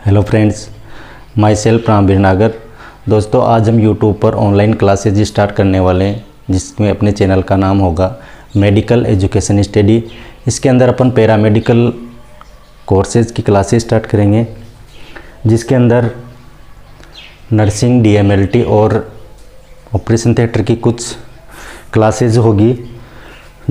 Hello friends, my self Ramveer Nagar. दोस्तों, आज हम यूट्यूब पर ऑनलाइन क्लासेज स्टार्ट करने वाले हैं, जिसमें अपने चैनल का नाम होगा मेडिकल एजुकेशन स्टडी। इसके अंदर अपन पैरामेडिकल कोर्सेज की क्लासेज स्टार्ट करेंगे, जिसके अंदर नर्सिंग, डीएमएलटी और ऑपरेशन थिएटर की कुछ क्लासेज होगी,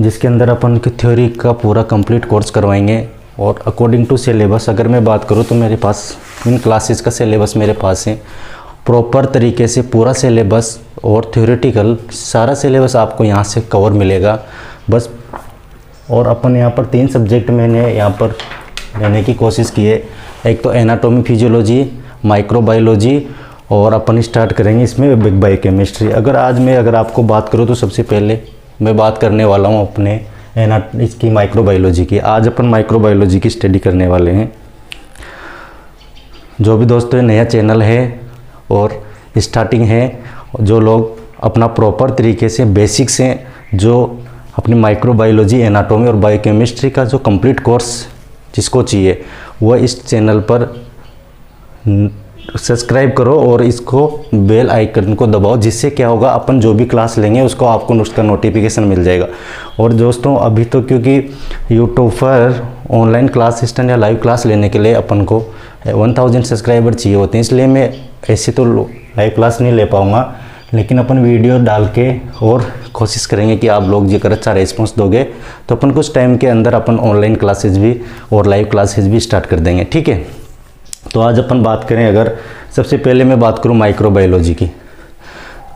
जिसके अंदर अपन की थ्योरी का पूरा कंप्लीट कोर्स करवाएंगे। और अकॉर्डिंग टू सिलेबस अगर मैं बात करूँ तो मेरे पास इन क्लासेस का सिलेबस मेरे पास है प्रॉपर तरीके से, पूरा सिलेबस और थ्योरेटिकल सारा सिलेबस आपको यहाँ से कवर मिलेगा बस। और अपन यहाँ पर 3 सब्जेक्ट मैंने यहाँ पर लेने की कोशिश की है। एक तो एनाटॉमी फिजियोलॉजी, माइक्रोबायोलॉजी और अपन स्टार्ट करेंगे इसमें बिग बायोकेमिस्ट्री। अगर आपको बात करूँ तो सबसे पहले मैं बात करने वाला हूँ अपने इसकी माइक्रोबायोलॉजी की। आज अपन माइक्रोबायोलॉजी की स्टडी करने वाले हैं। जो भी दोस्तों ये नया चैनल है और स्टार्टिंग है, जो लोग अपना प्रॉपर तरीके से बेसिक से जो अपनी माइक्रोबायोलॉजी, एनाटॉमी और बायोकेमिस्ट्री का जो कंप्लीट कोर्स जिसको चाहिए, वह इस चैनल पर सब्सक्राइब करो और इसको बेल आइकन को दबाओ, जिससे क्या होगा, अपन जो भी क्लास लेंगे उसको आपको उसका नोटिफिकेशन मिल जाएगा। और दोस्तों, अभी तो क्योंकि यूट्यूब पर ऑनलाइन क्लास सिस्टम या लाइव क्लास लेने के लिए अपन को 1000 सब्सक्राइबर चाहिए होते हैं, इसलिए मैं ऐसे तो लाइव क्लास नहीं ले पाऊँगा, लेकिन अपन वीडियो डाल के और कोशिश करेंगे कि आप लोग अगर अच्छा रेस्पॉन्स दोगे तो अपन कुछ टाइम के अंदर अपन ऑनलाइन क्लासेज भी और लाइव क्लासेज भी स्टार्ट कर देंगे, ठीक है। तो आज अपन बात करें, अगर सबसे पहले मैं बात करूं माइक्रोबायोलॉजी की,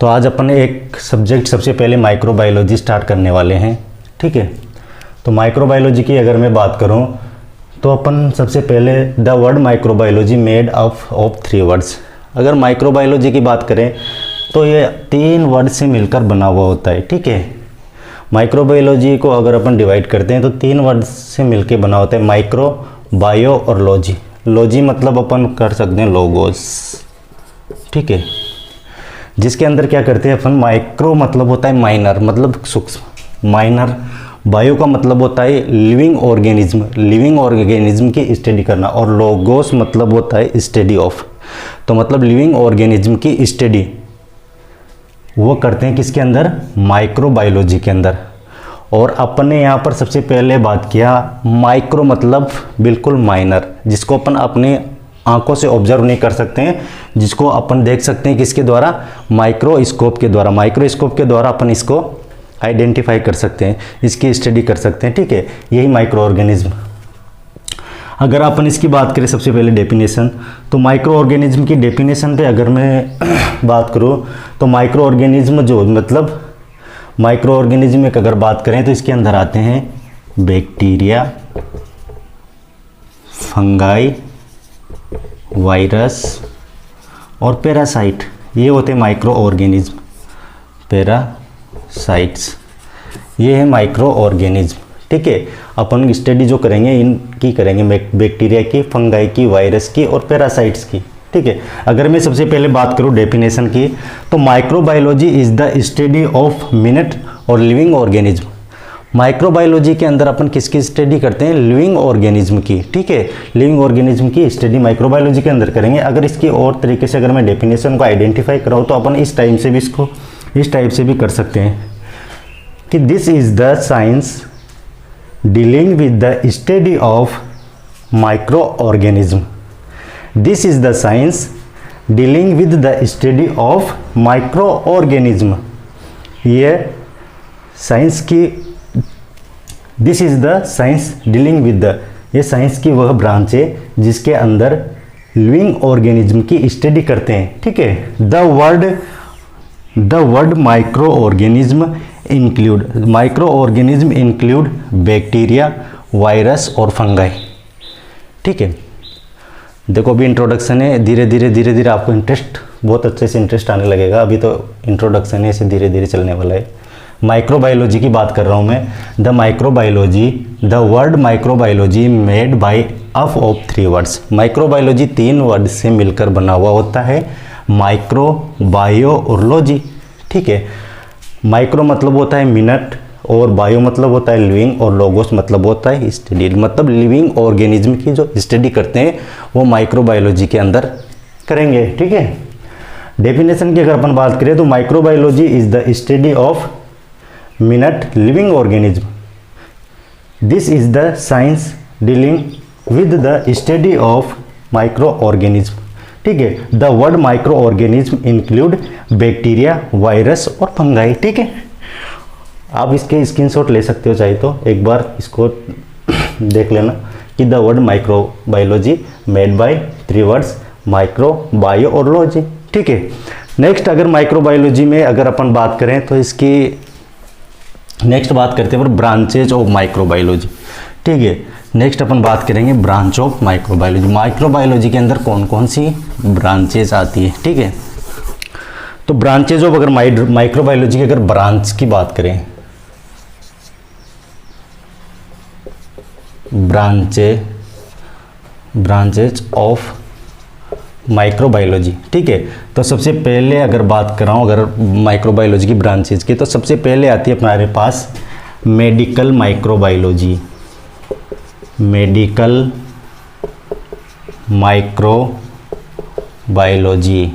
तो आज अपन एक सब्जेक्ट सबसे पहले माइक्रोबायोलॉजी स्टार्ट करने वाले हैं, ठीक है। तो माइक्रोबायोलॉजी की अगर मैं बात करूं तो अपन सबसे पहले the word microbiology made of 3 words. अगर माइक्रोबायोलॉजी की बात करें तो ये 3 वर्ड से मिलकर बना हुआ होता है, ठीक है। माइक्रोबायोलॉजी को अगर अपन डिवाइड करते हैं तो 3 वर्ड से मिलकर बना होता है, माइक्रो, बायो और लॉजी। लॉजी मतलब अपन कर सकते हैं लोगोस, ठीक है, जिसके अंदर क्या करते हैं अपन, माइक्रो मतलब होता है माइनर, मतलब सूक्ष्म, माइनर। बायो का मतलब होता है लिविंग ऑर्गेनिज्म की स्टडी करना, और लोगोस मतलब होता है स्टडी ऑफ, तो मतलब लिविंग ऑर्गेनिज्म की स्टडी वो करते हैं किसके अंदर, माइक्रोबायोलॉजी के अंदर। और अपन ने यहाँ पर सबसे पहले बात किया माइक्रो मतलब बिल्कुल माइनर, जिसको अपन अपने आंखों से ऑब्जर्व नहीं कर सकते हैं, जिसको अपन देख सकते हैं किसके द्वारा, माइक्रोस्कोप के द्वारा। माइक्रोस्कोप के द्वारा अपन इसको आइडेंटिफाई कर सकते हैं, इसकी स्टडी कर सकते हैं, ठीक है, यही माइक्रो ऑर्गेनिज्म। अगर अपन इसकी बात करें सबसे पहले डेफिनेशन, तो माइक्रो ऑर्गेनिज्म की डेफिनेशन पे अगर मैं बात करूँ तो माइक्रो ऑर्गेनिज्म जो मतलब माइक्रो ऑर्गेनिज्म में अगर बात करें तो इसके अंदर आते हैं बैक्टीरिया, फंगाई, वायरस और पैरासाइट। ये होते हैं माइक्रो ऑर्गेनिज्म, पैरासाइट्स, ये है माइक्रो ऑर्गेनिज्म, ठीक है। अपन स्टडी जो करेंगे इनकी करेंगे, बैक्टीरिया की, फंगाई की, वायरस की और पैरासाइट्स की, ठीक है। अगर मैं सबसे पहले बात करूं डेफिनेशन की, तो microbiology is the study of minute और लिविंग ऑर्गेनिज्म। माइक्रोबायोलॉजी के अंदर अपन किसकी स्टडी करते हैं, लिविंग ऑर्गेनिज्म की, ठीक है। लिविंग ऑर्गेनिज्म की स्टडी माइक्रोबायोलॉजी के अंदर करेंगे। अगर इसकी और तरीके से अगर मैं डेफिनेशन को आइडेंटिफाई कराऊँ तो अपन इस टाइप से भी कर सकते हैं कि this is the science dealing with the study of micro organism. This is the science dealing with the study of micro organism. ये साइंस की, this is the science dealing with the, ये science की वह branch है जिसके अंदर living organism की study करते हैं, ठीक है। The word micro organism include bacteria, virus और फंगाई, ठीक है। देखो अभी इंट्रोडक्शन है, धीरे धीरे आपको बहुत अच्छे से इंटरेस्ट आने लगेगा। अभी तो इंट्रोडक्शन है, इसे धीरे धीरे चलने वाला है। माइक्रोबायोलॉजी की बात कर रहा हूँ मैं। The word microbiology made by of 3 words. Microbiology 3 word से मिलकर बना हुआ होता है, माइक्रो, बायो और लॉजी, ठीक है। माइक्रो मतलब होता है मिनट और बायो मतलब होता है लिविंग, और लोगोस मतलब होता है स्टडी, मतलब लिविंग ऑर्गेनिज्म की जो स्टडी करते हैं वो माइक्रोबायोलॉजी के अंदर करेंगे। ठीक है, डेफिनेशन की अगर अपन बात करें तो microbiology is the study of minute living organism, this is the science dealing with the study of micro organism. ठीक है, the word micro organism include bacteria, virus और फंगाई। ठीक है, आप इसके स्क्रीनशॉट ले सकते हो चाहे तो, एक बार इसको देख लेना कि the word microbiology made by 3 words micro, bio और लॉजी। ठीक है, नेक्स्ट अगर माइक्रोबायोलॉजी में अगर अपन बात करें तो इसकी नेक्स्ट बात करते हैं ब्रांचेज ऑफ माइक्रोबायोलॉजी। ठीक है, नेक्स्ट अपन बात करेंगे ब्रांच ऑफ माइक्रोबायोलॉजी। माइक्रोबायोलॉजी के अंदर कौन कौन सी ब्रांचेज आती है। ठीक है, तो ब्रांचेज ऑफ अगर माइक्रोबायोलॉजी की अगर ब्रांच की बात करें, ब्रांचेज ऑफ माइक्रोबायोलॉजी। ठीक है, तो सबसे पहले अगर बात कर रहा हूँ अगर माइक्रोबायोलॉजी की ब्रांचेज की, तो सबसे पहले आती है हमारे पास medical microbiology. Medical microbiology,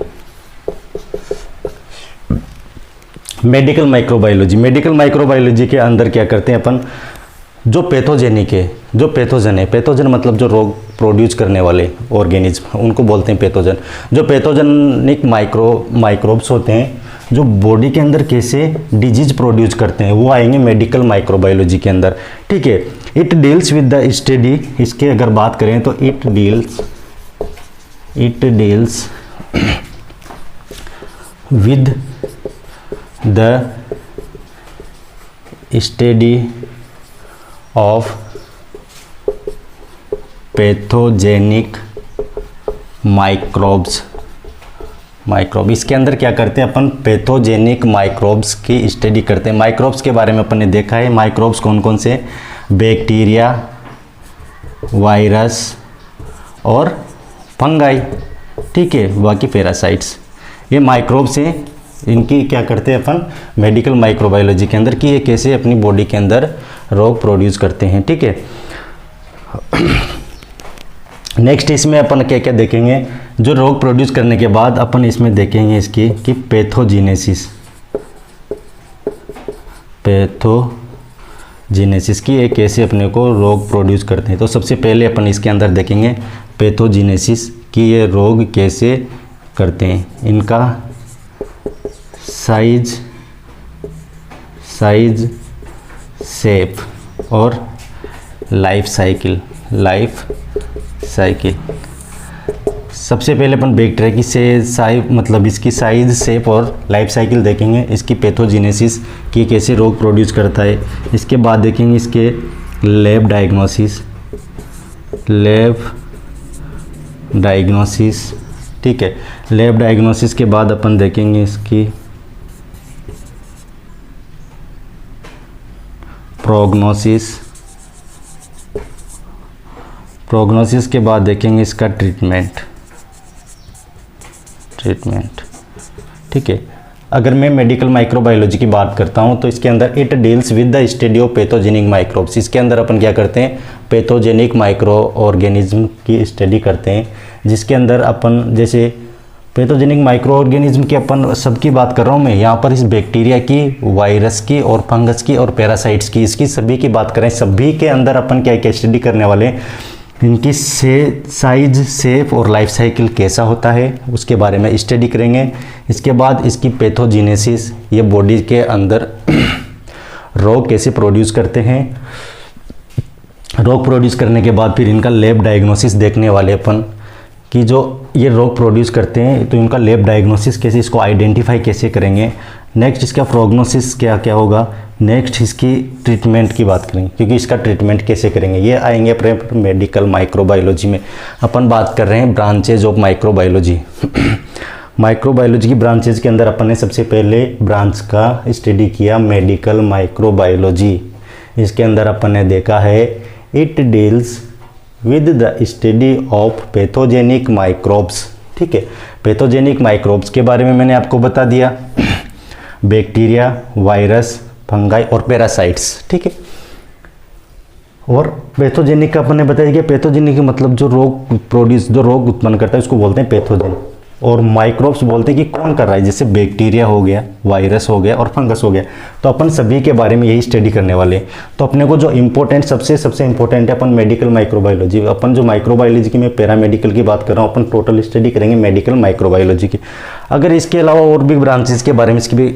medical microbiology, medical microbiology के अंदर क्या करते हैं अपन, जो पैथोजेनिक है, जो पैथोजन है, पैथोजन मतलब जो रोग प्रोड्यूस करने वाले ऑर्गेनिज्म उनको बोलते हैं पैथोजन। जो पैथोजेनिक माइक्रोब्स होते हैं जो बॉडी के अंदर कैसे डिजीज प्रोड्यूस करते हैं वो आएंगे मेडिकल माइक्रोबायोलॉजी के अंदर। ठीक है, it deals with the study, इसके अगर बात करें तो it deals with the study of pathogenic microbes. इसके अंदर क्या करते हैं अपन, पैथोजेनिक माइक्रोब्स की स्टडी करते हैं। माइक्रोब्स के बारे में अपन ने देखा है, माइक्रोब्स कौन कौन से, बैक्टीरिया, वायरस और फंगाई। ठीक है, बाकी पैरासाइट्स, ये माइक्रोब्स हैं। इनकी क्या करते हैं अपन मेडिकल माइक्रोबायोलॉजी के अंदर कि ये कैसे अपनी बॉडी के अंदर रोग प्रोड्यूस करते हैं। ठीक है, नेक्स्ट इसमें अपन क्या क्या देखेंगे, जो रोग प्रोड्यूस करने के बाद अपन इसमें देखेंगे इसकी कि पैथोजेनेसिस की एक कैसे अपने को रोग प्रोड्यूस करते हैं। तो सबसे पहले अपन इसके अंदर देखेंगे पैथोजेनेसिस कि ये रोग कैसे करते हैं, इनका साइज, शेप और लाइफ साइकिल। सबसे पहले अपन बैक्टीरिया की मतलब इसकी साइज, शेप और लाइफ साइकिल देखेंगे, इसकी पैथोजेनेसिस की कैसे रोग प्रोड्यूस करता है। इसके बाद देखेंगे इसके लैब डायग्नोसिस। ठीक है, लैब डायग्नोसिस के बाद अपन देखेंगे इसकी प्रोग्नोसिस के बाद देखेंगे इसका ट्रीटमेंट। ठीक है, अगर मैं मेडिकल माइक्रोबायोलॉजी की बात करता हूं तो इसके अंदर it deals with the study of pathogenic microbes. इसके अंदर अपन क्या करते हैं, पैथोजेनिक माइक्रो ऑर्गेनिज्म की स्टडी करते हैं, जिसके अंदर अपन जैसे पैथोजेनिक माइक्रो ऑर्गेनिज्म की अपन सबकी बात कर रहा हूँ मैं यहाँ पर, इस बैक्टीरिया की, वायरस की और फंगस की और पैरासाइट्स की, इसकी सभी की बात करें, सभी के अंदर अपन क्या क्या स्टडी करने वाले हैं, इनकी साइज, शेप और लाइफ साइकिल कैसा होता है उसके बारे में स्टडी करेंगे। इसके बाद इसकी पैथोजेनेसिस, ये बॉडी के अंदर रोग कैसे प्रोड्यूस करते हैं, रोग प्रोड्यूस करने के बाद फिर इनका लैब डायग्नोसिस देखने वाले अपन कि जो ये रोग प्रोड्यूस करते हैं तो इनका लैब डायग्नोसिस कैसे, इसको आइडेंटिफाई कैसे करेंगे। नेक्स्ट इसका प्रोग्नोसिस क्या क्या होगा, नेक्स्ट इसकी ट्रीटमेंट की बात करेंगे क्योंकि इसका ट्रीटमेंट कैसे करेंगे, ये आएंगे अपने मेडिकल माइक्रोबायोलॉजी में। अपन बात कर रहे हैं ब्रांचेज ऑफ माइक्रोबायोलॉजी। माइक्रोबायोलॉजी की ब्रांचेज के अंदर अपन ने सबसे पहले ब्रांच का स्टडी किया मेडिकल माइक्रोबायोलॉजी। इसके अंदर अपन ने देखा है it deals with the study of pathogenic microbes. ठीक है, पैथोजेनिक माइक्रोब्स के बारे में मैंने आपको बता दिया, बैक्टीरिया, वायरस, फंगाई और पैरासाइट्स, ठीक है। और पैथोजेनिक का अपन ने बताया कि पैथोजेनिक का मतलब जो रोग उत्पन्न करता है उसको बोलते हैं पैथोजन, और माइक्रोब्स बोलते हैं कि कौन कर रहा है, जैसे बैक्टीरिया हो गया, वायरस हो गया और फंगस हो गया। तो अपन सभी के बारे में यही स्टडी करने वाले हैं। तो अपने को जो इम्पोर्टेंट सबसे इम्पोर्टेंट है अपन मेडिकल माइक्रोबायोलॉजी। अपन जो माइक्रोबायोलॉजी की मैं पैरामेडिकल की बात कर रहा हूँ, अपन टोटल स्टडी करेंगे मेडिकल माइक्रोबायोलॉजी की। अगर इसके अलावा और भी ब्रांचेज के बारे में, इसकी भी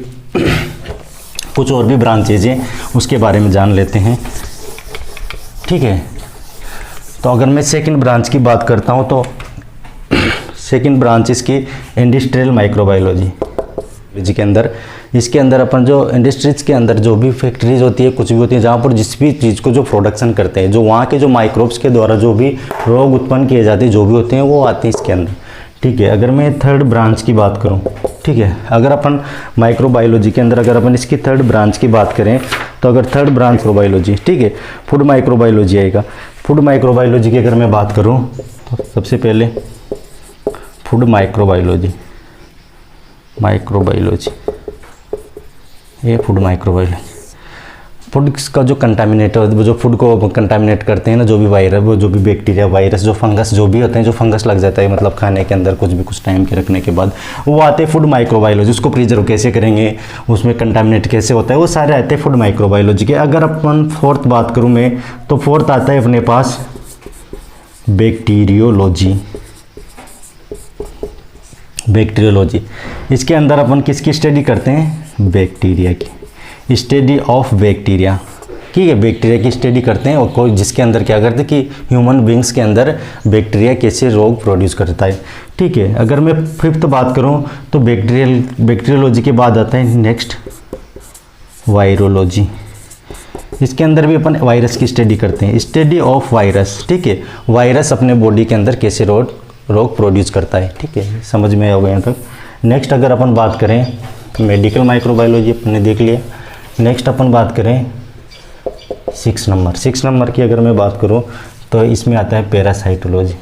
कुछ और भी ब्रांचेज हैं उसके बारे में जान लेते हैं, ठीक है। तो अगर मैं सेकंड ब्रांच की बात करता हूँ तो सेकंड ब्रांच इसकी इंडस्ट्रियल माइक्रोबायोलॉजी के अंदर, इसके अंदर अपन जो इंडस्ट्रीज के अंदर जो भी फैक्ट्रीज होती है, कुछ भी होती है, जहाँ पर जिस भी चीज़ को जो प्रोडक्शन करते हैं, जो वहाँ के जो माइक्रोब्स के द्वारा जो भी रोग उत्पन्न किए जाते हैं, जो भी होते हैं वो आते हैं इसके अंदर, ठीक है। अगर मैं थर्ड ब्रांच की बात करूँ, ठीक है, अगर अपन माइक्रोबायोलॉजी के अंदर अगर अपन इसकी थर्ड ब्रांच की बात करें तो अगर थर्ड ब्रांच माइक्रोबायोलॉजी, ठीक है, फूड माइक्रोबायोलॉजी आएगा। फूड माइक्रोबायोलॉजी की अगर मैं बात करूँ तो सबसे पहले फूड माइक्रोबायोलॉजी, ये फूड माइक्रोबायोलॉजी, फूड का जो कंटामिनेटर, जो फूड को कंटामिनेट करते हैं ना, जो भी वायरस, वो जो भी बैक्टीरिया, वायरस, जो फंगस, जो भी होते हैं, जो फंगस लग जाता है मतलब खाने के अंदर कुछ भी कुछ टाइम के रखने के बाद, वो आते हैं फूड माइक्रोबायोलॉजी। उसको प्रिजर्व कैसे करेंगे, उसमें कंटामिनेट कैसे होता है, वो सारे आते हैं फूड माइक्रोबायोलॉजी के। अगर अपन फोर्थ बात करूँ मैं तो फोर्थ आता है अपने पास बैक्टीरियोलॉजी। इसके अंदर अपन किसकी स्टडी करते हैं, बैक्टीरिया की, स्टडी ऑफ बैक्टीरिया, ठीक है, बैक्टीरिया की स्टडी करते हैं। और कोई जिसके अंदर क्या करते हैं कि ह्यूमन बींग्स के अंदर बैक्टीरिया कैसे रोग प्रोड्यूस करता है, ठीक है। अगर मैं फिफ्थ बात करूं तो बैक्टीरियोलॉजी के बाद आता है नेक्स्ट वायरोलॉजी। इसके अंदर भी अपन वायरस की स्टडी करते हैं, स्टडी ऑफ वायरस, ठीक है, वायरस अपने बॉडी के अंदर कैसे रोग प्रोड्यूस करता है, ठीक है, समझ में आ गया यहाँ तक। नेक्स्ट अगर अपन बात करें मेडिकल माइक्रोबायोलॉजी अपन ने देख लिया। नेक्स्ट अपन बात करें 6 नंबर की अगर मैं बात करूं तो इसमें आता है पैरासाइटोलॉजी।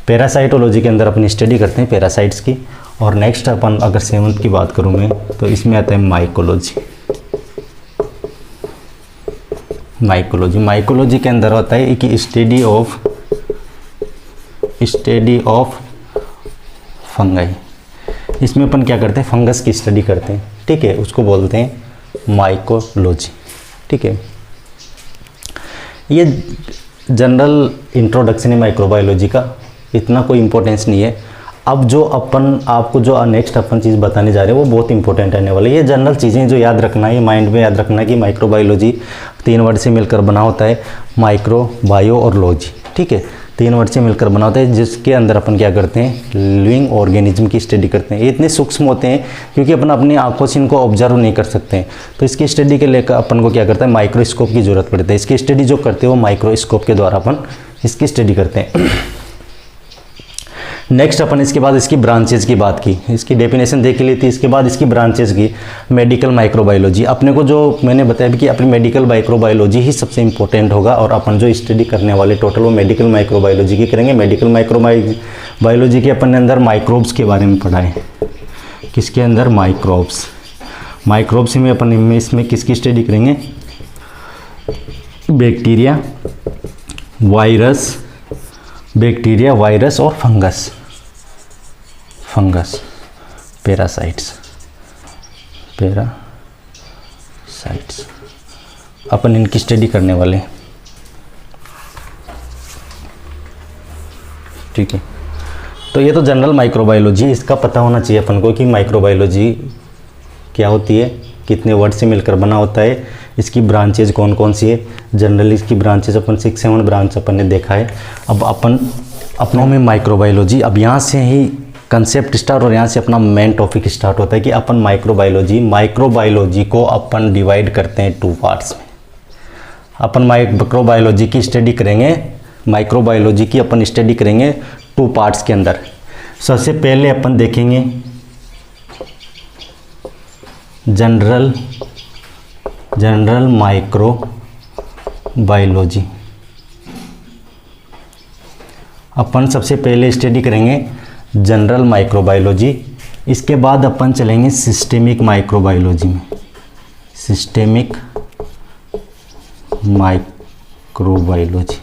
पैरासाइटोलॉजी के अंदर अपन स्टडी करते हैं पैरासाइट्स की। और नेक्स्ट अपन अगर 7th की बात करूं मैं तो इसमें आता है माइकोलॉजी के अंदर होता है कि स्टडी ऑफ फंगाई। इसमें अपन क्या करते हैं, फंगस की स्टडी करते हैं, ठीक है, उसको बोलते हैं माइकोलॉजी, ठीक है। ये जनरल इंट्रोडक्शन है माइक्रोबायोलॉजी का, इतना कोई इंपॉर्टेंस नहीं है। अब जो अपन आपको जो नेक्स्ट अपन चीज़ बताने जा रहे हैं वो बहुत इंपॉर्टेंट रहने वाला है। ये जनरल चीज़ें जो याद रखना है, माइंड में याद रखना है कि माइक्रोबायोलॉजी 3 वर्ड से मिलकर बना होता है, माइक्रो, बायो और लॉजी, ठीक है, 3 वर्ड से मिलकर बना होता है, जिसके अंदर अपन क्या करते हैं, लिविंग ऑर्गेनिज्म की स्टडी करते हैं। ये इतने सूक्ष्म होते हैं क्योंकि अपन अपनी आंखों से इनको ऑब्जर्व नहीं कर सकते हैं, तो इसकी स्टडी के लेकर अपन को क्या करता है, माइक्रोस्कोप की जरूरत पड़ती है। इसकी स्टडी जो करते हैं वो माइक्रोस्कोप के द्वारा अपन इसकी स्टडी करते हैं। नेक्स्ट अपन इसके बाद इसकी ब्रांचेज की बात की, इसकी डेफिनेशन देख ली थी, इसके बाद इसकी ब्रांचेज की मेडिकल माइक्रोबायोलॉजी। अपने को जो मैंने बताया कि अपनी मेडिकल माइक्रोबायोलॉजी ही सबसे इंपॉर्टेंट होगा, और अपन जो स्टडी करने वाले टोटल वो मेडिकल माइक्रोबायोलॉजी की करेंगे। मेडिकल माइक्रोबायोलॉजी के अपन ने अंदर माइक्रोब्स के बारे में पढ़ा है, किसके अंदर, माइक्रोब्स में अपन इसमें किसकी स्टडी करेंगे, बैक्टीरिया, वायरस और फंगस, पैरासाइट्स अपन इनकी स्टडी करने वाले हैं, ठीक है। तो ये तो जनरल माइक्रोबायोलॉजी, इसका पता होना चाहिए अपन को कि माइक्रोबायोलॉजी क्या होती है, कितने वर्ड से मिलकर बना होता है, इसकी ब्रांचेज कौन कौन सी है। जनरली इसकी ब्रांचेज अपन 6-7 ब्रांच अपन ने देखा है। अब अपन अपनों में माइक्रोबायोलॉजी, अब यहाँ से ही कंसेप्ट स्टार्ट और यहाँ से अपना मेन टॉपिक स्टार्ट होता है कि अपन माइक्रोबायोलॉजी को अपन डिवाइड करते हैं 2 पार्ट्स में। अपन माइक्रोबायोलॉजी की स्टडी करेंगे, माइक्रोबायोलॉजी की अपन स्टडी करेंगे 2 पार्ट्स के अंदर। सबसे पहले अपन देखेंगे जनरल माइक्रोबायोलॉजी। अपन सबसे पहले स्टडी करेंगे जनरल माइक्रोबायोलॉजी, इसके बाद अपन चलेंगे सिस्टेमिक माइक्रोबायोलॉजी में। सिस्टेमिक माइक्रोबायोलॉजी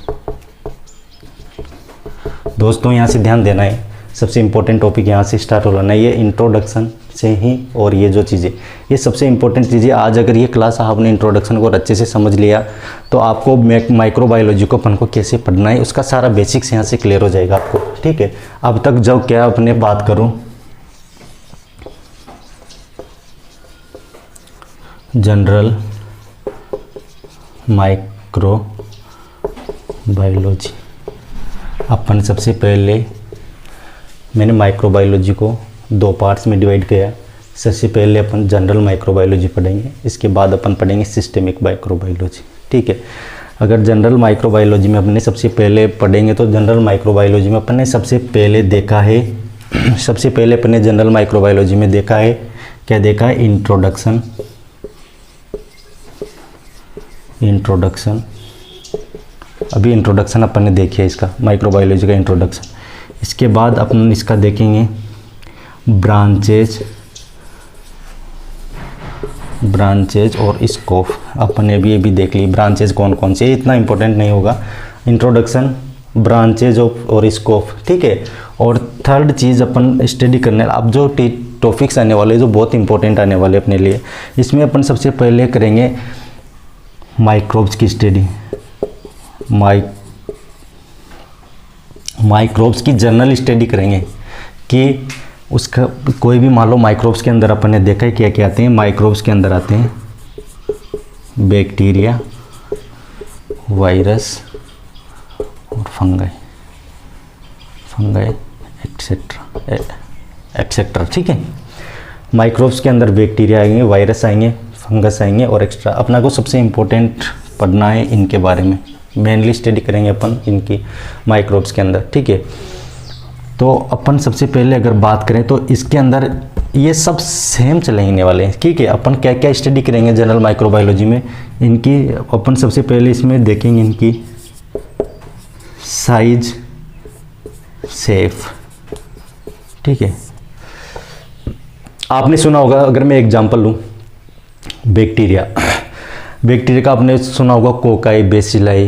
दोस्तों यहाँ से ध्यान देना है, सबसे इम्पोर्टेंट टॉपिक यहाँ से स्टार्ट होना है, ये इंट्रोडक्शन से ही। और ये जो चीज़ें, ये सबसे इम्पोर्टेंट चीज़ें, आज अगर ये क्लास आपने इंट्रोडक्शन को अच्छे से समझ लिया तो आपको माइक्रोबायोलॉजी को अपन को कैसे पढ़ना है उसका सारा बेसिक्स यहाँ से क्लियर हो जाएगा आपको, ठीक है। अब तक जब क्या अपने बात करूँ जनरल माइक्रोबायोलॉजी, अपन सबसे पहले मैंने माइक्रोबायोलॉजी को 2 पार्ट्स में डिवाइड किया। सबसे पहले अपन जनरल माइक्रोबायोलॉजी पढ़ेंगे, इसके बाद अपन पढ़ेंगे सिस्टेमिक माइक्रोबायोलॉजी, ठीक है। अगर जनरल माइक्रोबायोलॉजी में अपने सबसे पहले पढ़ेंगे तो जनरल माइक्रोबायोलॉजी में अपन ने सबसे पहले देखा है, सबसे पहले अपने जनरल माइक्रोबायोलॉजी में देखा है, क्या देखा है, इंट्रोडक्शन। अभी इंट्रोडक्शन अपन ने देखी है इसका, माइक्रोबायोलॉजी का इंट्रोडक्शन। इसके बाद अपन इसका देखेंगे ब्रांचेज और स्कोप। अपन ने भी ये भी देख ली, ब्रांचेज कौन कौन से, इतना इंपॉर्टेंट नहीं होगा। इंट्रोडक्शन, ब्रांचेज और स्कोप, ठीक है। और थर्ड चीज़ अपन स्टडी करने, अब जो टॉपिक्स आने वाले जो बहुत इंपॉर्टेंट आने वाले अपने लिए, इसमें अपन सबसे पहले करेंगे माइक्रोब्स की स्टडी। माइक्रोब्स की जनरल स्टडी करेंगे कि उसका कोई भी, मान लो माइक्रोब्स के अंदर अपन ने देखा है क्या क्या आते हैं। माइक्रोब्स के अंदर आते हैं बैक्टीरिया, वायरस और फंगाई एक्सेट्रा, ठीक है। माइक्रोब्स के अंदर बैक्टीरिया आएंगे, वायरस आएंगे, फंगस आएंगे और एक्स्ट्रा। अपना को सबसे इम्पोर्टेंट पढ़ना है इनके बारे में, मेनली स्टडी करेंगे अपन इनकी माइक्रोब्स के अंदर, ठीक है। तो अपन सबसे पहले अगर बात करें तो इसके अंदर ये सब सेम चलेंगे वाले हैं, ठीक है। अपन क्या क्या स्टडी करेंगे जनरल माइक्रोबायोलॉजी में, इनकी अपन सबसे पहले इसमें देखेंगे इनकी साइज, शेप, ठीक है। आपने सुना होगा, अगर मैं एग्जांपल लूँ, बैक्टीरिया का आपने सुना होगा कोकाई, बेसिलाई,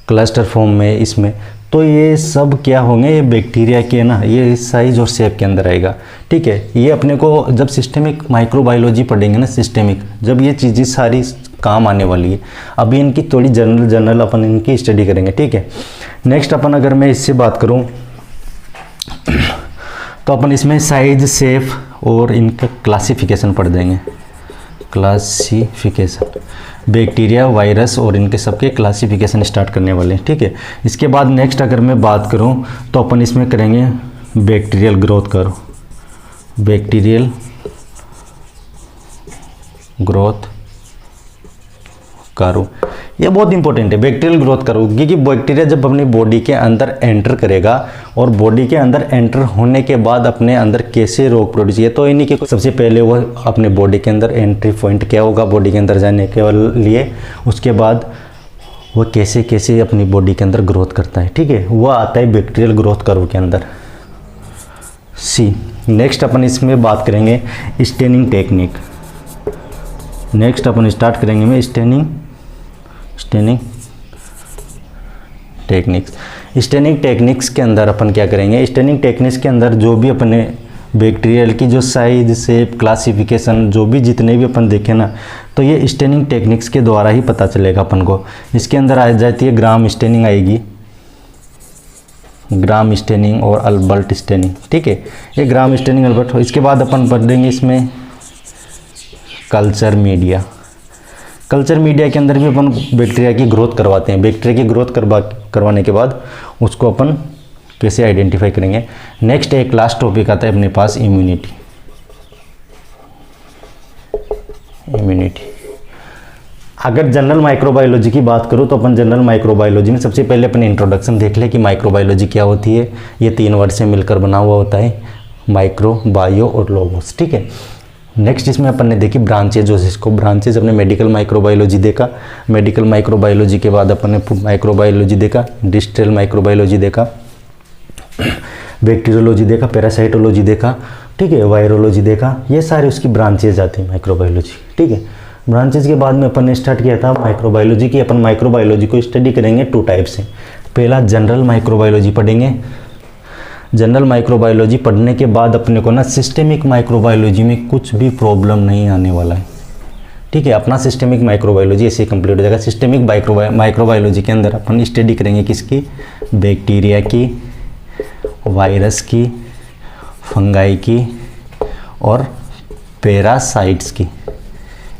क्लस्टर फॉर्म में इसमें, तो ये सब क्या होंगे, ये बैक्टीरिया के ना, ये साइज और शेप के अंदर आएगा, ठीक है। ये अपने को जब सिस्टेमिक माइक्रोबायोलॉजी पढ़ेंगे ना, सिस्टेमिक, जब ये चीज़ें सारी काम आने वाली है। अभी इनकी थोड़ी जनरल अपन इनकी स्टडी करेंगे, ठीक है। नेक्स्ट अपन अगर मैं इससे बात करूँ तो अपन इसमें साइज, शेप और इनका क्लासिफिकेशन पढ़ देंगे। क्लासिफिकेशन, बैक्टीरिया, वायरस और इनके सबके क्लासिफिकेशन स्टार्ट करने वाले हैं, ठीक है। इसके बाद नेक्स्ट अगर मैं बात करूं तो अपन इसमें करेंगे bacterial growth curve. Bacterial growth curve ये बहुत इंपॉर्टेंट है, बैक्टीरियल ग्रोथ कर्व, क्योंकि बैक्टीरिया जब अपनी बॉडी के अंदर एंटर करेगा और बॉडी के अंदर एंटर होने के बाद अपने अंदर कैसे रोग प्रोड्यूस किया, तो इन्हीं के सबसे पहले वो अपने बॉडी के अंदर एंट्री पॉइंट क्या होगा बॉडी के अंदर जाने के लिए, उसके बाद वो कैसे कैसे अपनी बॉडी के अंदर ग्रोथ करता है, ठीक है। वो आता है बैक्टीरियल ग्रोथ कर्व के अंदर। नेक्स्ट अपन इसमें बात करेंगे स्टेनिंग टेक्निक। नेक्स्ट अपन स्टार्ट करेंगे में स्टेनिंग टेक्निक्स। स्टेनिंग टेक्निक्स के अंदर अपन क्या करेंगे, स्टेनिंग टेक्निक्स के अंदर जो भी अपने बैक्टीरियल की जो साइज, शेप, क्लासिफिकेशन, जो भी जितने भी अपन देखें ना, तो ये स्टेनिंग टेक्निक्स के द्वारा ही पता चलेगा अपन को। इसके अंदर आ जाती है ग्राम स्टेनिंग आएगी, ग्राम स्टेनिंग और अल्बर्ट स्टेनिंग, ठीक है। ये ग्राम स्टेनिंग, अल्बर्ट। इसके बाद अपन पढ़ देंगे इसमें कल्चर मीडिया। कल्चर मीडिया के अंदर भी अपन बैक्टीरिया की ग्रोथ करवाते हैं। बैक्टीरिया की ग्रोथ करवाने के बाद उसको अपन कैसे आइडेंटिफाई करेंगे। नेक्स्ट एक लास्ट टॉपिक आता है अपने पास इम्यूनिटी। अगर जनरल माइक्रोबायोलॉजी की बात करूँ तो अपन जनरल माइक्रोबायोलॉजी में सबसे पहले अपन इंट्रोडक्शन देख ले कि माइक्रोबायोलॉजी क्या होती है। ये 3 वर्ड से मिलकर बना हुआ होता है, माइक्रो, बायो और लोगोस, ठीक है। नेक्स्ट इसमें अपन ने देखी ब्रांचेज, जिसको ब्रांचेज अपने मेडिकल माइक्रोबायोलॉजी देखा। मेडिकल माइक्रोबायोलॉजी के बाद अपन ने माइक्रोबायोलॉजी देखा, इंडस्ट्रियल माइक्रोबायोलॉजी देखा, बैक्टीरियोलॉजी देखा, पैरासाइटोलॉजी देखा। ठीक है, वायरोलॉजी देखा, ये सारी उसकी ब्रांचेज आती है माइक्रोबायोलॉजी। ठीक है, ब्रांचेज के बाद में अपन ने स्टार्ट किया था माइक्रोबायोलॉजी की। अपन माइक्रोबायोलॉजी को स्टडी करेंगे 2 टाइप से। पहला जनरल माइक्रोबायोलॉजी पढ़ेंगे। जनरल माइक्रोबायोलॉजी पढ़ने के बाद अपने को ना सिस्टेमिक माइक्रोबायोलॉजी में कुछ भी प्रॉब्लम नहीं आने वाला है। ठीक है, अपना सिस्टेमिक माइक्रोबायोलॉजी ऐसे कंप्लीट हो जाएगा। सिस्टेमिक माइक्रोबायोलॉजी के अंदर अपन स्टडी करेंगे किसकी, बैक्टीरिया की, वायरस की, फंगाई की और पैरासाइट्स की,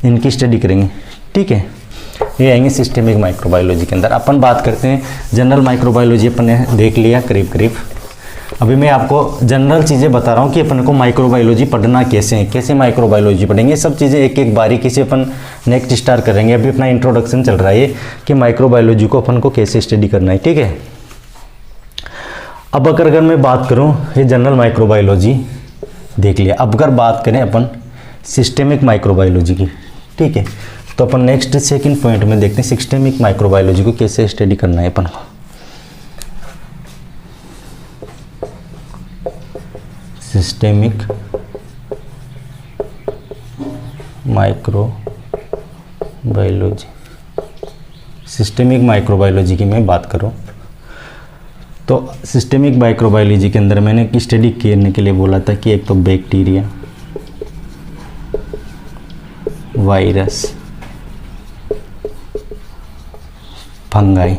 इनकी स्टडी करेंगे। ठीक है, ये आएंगे सिस्टेमिक माइक्रोबायोलॉजी के अंदर। अपन बात करते हैं जनरल माइक्रोबायोलॉजी, अपन ने देख लिया करीब करीब। अभी मैं आपको जनरल चीज़ें बता रहा हूँ कि अपन को माइक्रोबायोलॉजी पढ़ना कैसे है, कैसे माइक्रोबायोलॉजी पढ़ेंगे, सब चीज़ें एक एक बारीकी से अपन नेक्स्ट स्टार्ट करेंगे। अभी अपना इंट्रोडक्शन चल रहा है ये कि माइक्रोबायोलॉजी को अपन को कैसे स्टडी करना है। ठीक है, अब अगर मैं बात करूँ, ये जनरल माइक्रोबायोलॉजी देख लिया। अब अगर बात करें अपन सिस्टेमिक माइक्रोबायोलॉजी की, ठीक है, तो अपन नेक्स्ट सेकंड पॉइंट में देखते हैं सिस्टेमिक माइक्रोबायोलॉजी को कैसे स्टडी करना है अपन को। सिस्टेमिक माइक्रोबायोलॉजी, सिस्टेमिक माइक्रोबायोलॉजी की मैं बात करूं तो सिस्टेमिक माइक्रोबायोलॉजी के अंदर मैंने स्टडी करने के लिए बोला था कि एक तो बैक्टीरिया, वायरस, फंगाई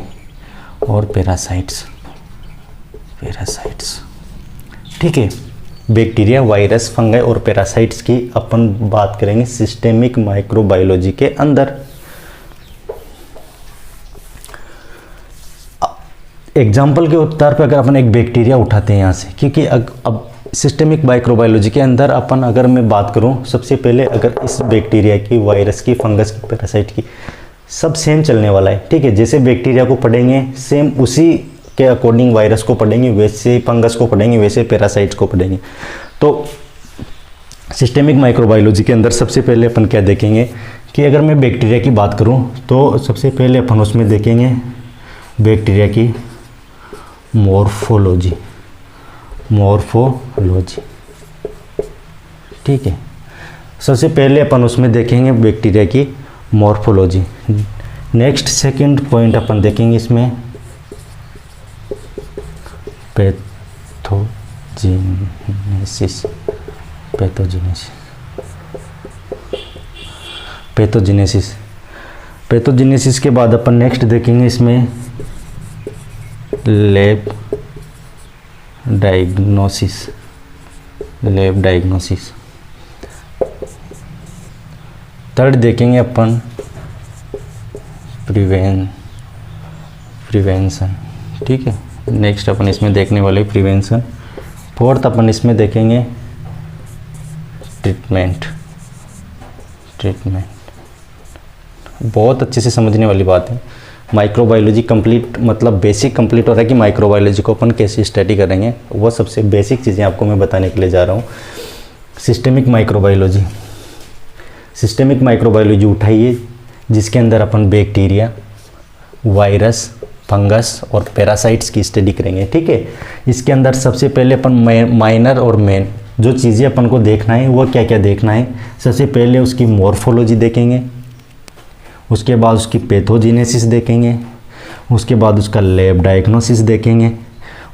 और पैरासाइट्स। ठीक है, बैक्टीरिया, वायरस, फंगाई और पैरासाइट्स की अपन बात करेंगे सिस्टेमिक माइक्रोबायोलॉजी के अंदर। एग्जाम्पल के उत्तर पर अगर अपन एक बैक्टीरिया उठाते हैं यहाँ से, क्योंकि अब सिस्टेमिक माइक्रोबायोलॉजी के अंदर अपन अगर मैं बात करूँ, सबसे पहले अगर इस बैक्टीरिया की, वायरस की, फंगस की, पैरासाइट की, सब सेम चलने वाला है। ठीक है, जैसे बैक्टीरिया को पढ़ेंगे सेम उसी के अकॉर्डिंग वायरस को पढ़ेंगे, वैसे फंगस को पढ़ेंगे, वैसे पैरासाइट्स को पढ़ेंगे। तो सिस्टेमिक माइक्रोबायोलॉजी के अंदर सबसे पहले अपन क्या देखेंगे कि अगर मैं बैक्टीरिया की बात करूं तो सबसे पहले अपन उसमें देखेंगे बैक्टीरिया की मॉर्फोलॉजी। ठीक है, सबसे पहले अपन उसमें देखेंगे बैक्टीरिया की मॉर्फोलॉजी। नेक्स्ट सेकंड पॉइंट अपन देखेंगे इसमें पैथोजेनेसिस के बाद अपन नेक्स्ट देखेंगे इसमें लैब डायग्नोसिस। थर्ड देखेंगे अपन प्रिवेंशन। ठीक है, नेक्स्ट अपन इसमें देखने वाले प्रिवेंशन। फोर्थ अपन इसमें देखेंगे ट्रीटमेंट। बहुत अच्छे से समझने वाली बात है। माइक्रोबायोलॉजी कंप्लीट, मतलब बेसिक कंप्लीट हो रहा है कि माइक्रोबायोलॉजी को अपन कैसे स्टडी करेंगे, वो सबसे बेसिक चीज़ें आपको मैं बताने के लिए जा रहा हूँ। सिस्टेमिक माइक्रोबायोलॉजी उठाइए, जिसके अंदर अपन बैक्टीरिया, वायरस, फंगस और पैरासाइट्स की स्टडी करेंगे। ठीक है, इसके अंदर सबसे पहले अपन माइनर और मेन जो चीज़ें अपन को देखना है वो क्या क्या देखना है। सबसे पहले उसकी मॉर्फोलॉजी देखेंगे, उसके बाद उसकी पैथोजेनेसिस देखेंगे, उसके बाद उसका लैब डायग्नोसिस देखेंगे,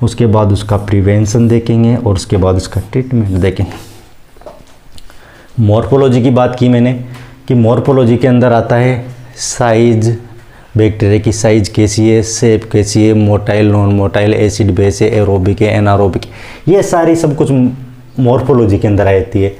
उसके बाद उसका प्रिवेंशन देखेंगे और उसके बाद उसका ट्रीटमेंट देखेंगे। मॉर्फोलॉजी की बात की मैंने कि मॉर्फोलॉजी के अंदर आता है साइज, बैक्टीरिया की साइज कैसी है, शेप कैसी है, motile, non motile, acid base है, एरोबिक है, एनारोबिक, ये सारी सब कुछ मॉर्फोलॉजी के अंदर आती है।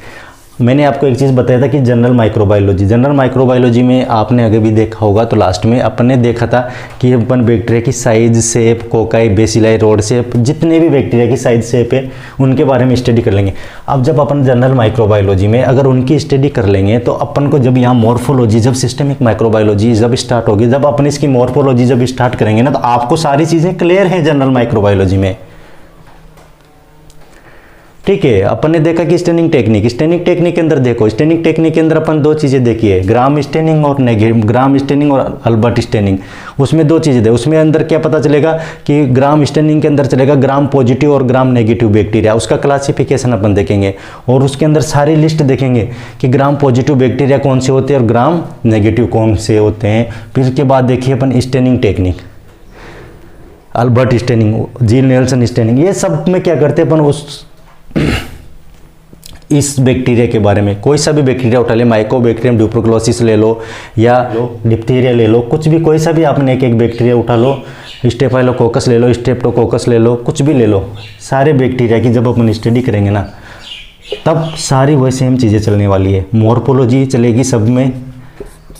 मैंने आपको एक चीज़ बताया था कि जनरल माइक्रोबायोलॉजी में आपने अगर भी देखा होगा तो लास्ट में अपन ने देखा था कि अपन बैक्टीरिया की size, shape, cocci, bacilli, rod shape, जितने भी बैक्टीरिया की साइज, शेप है उनके बारे में स्टडी कर लेंगे। अब जब अपन जनरल माइक्रोबायोलॉजी में अगर उनकी स्टडी कर लेंगे तो अपन को जब यहाँ मॉर्फोलॉजी, जब सिस्टेमिक माइक्रोबायोलॉजी जब स्टार्ट होगी, जब अपन इसकी मॉर्फोलॉजी जब स्टार्ट करेंगे ना, तो आपको सारी चीज़ें क्लियर हैं जनरल माइक्रोबायोलॉजी में। ठीक है। अपन ने देखा कि स्टेनिंग टेक्निक के अंदर देखो, स्टेनिंग टेक्निक के अंदर अपन दो चीज़ें देखिए, ग्राम स्टेनिंग और ग्राम स्टेनिंग और अल्बर्ट स्टेनिंग। उसमें दो चीज़ें थे, उसमें अंदर क्या पता चलेगा कि ग्राम स्टेनिंग के अंदर चलेगा ग्राम पॉजिटिव और ग्राम नेगेटिव बैक्टीरिया, उसका क्लासिफिकेशन अपन देखेंगे और उसके अंदर सारी लिस्ट देखेंगे कि ग्राम पॉजिटिव बैक्टीरिया कौन से होते हैं और ग्राम नेगेटिव कौन से होते हैं। फिर उसके बाद देखिए अपन staining technique, Albert staining, Ziehl Neelsen staining, ये सब में क्या करते हैं अपन उस इस बैक्टीरिया के बारे में, कोई सा भी बैक्टीरिया उठा ले, माइकोबैक्टीरियम ट्यूबरकुलोसिस ले लो या डिप्थीरिया ले लो, कुछ भी कोई सा भी आपने एक बैक्टीरिया उठा लो, स्टेफाइलोकोकस ले लो, स्ट्रेप्टोकोकस ले लो, कुछ भी ले लो, सारे बैक्टीरिया की जब अपन स्टडी करेंगे ना तब सारी वही सेम चीज़ें चलने वाली है। मॉर्फोलॉजी चलेगी सब में,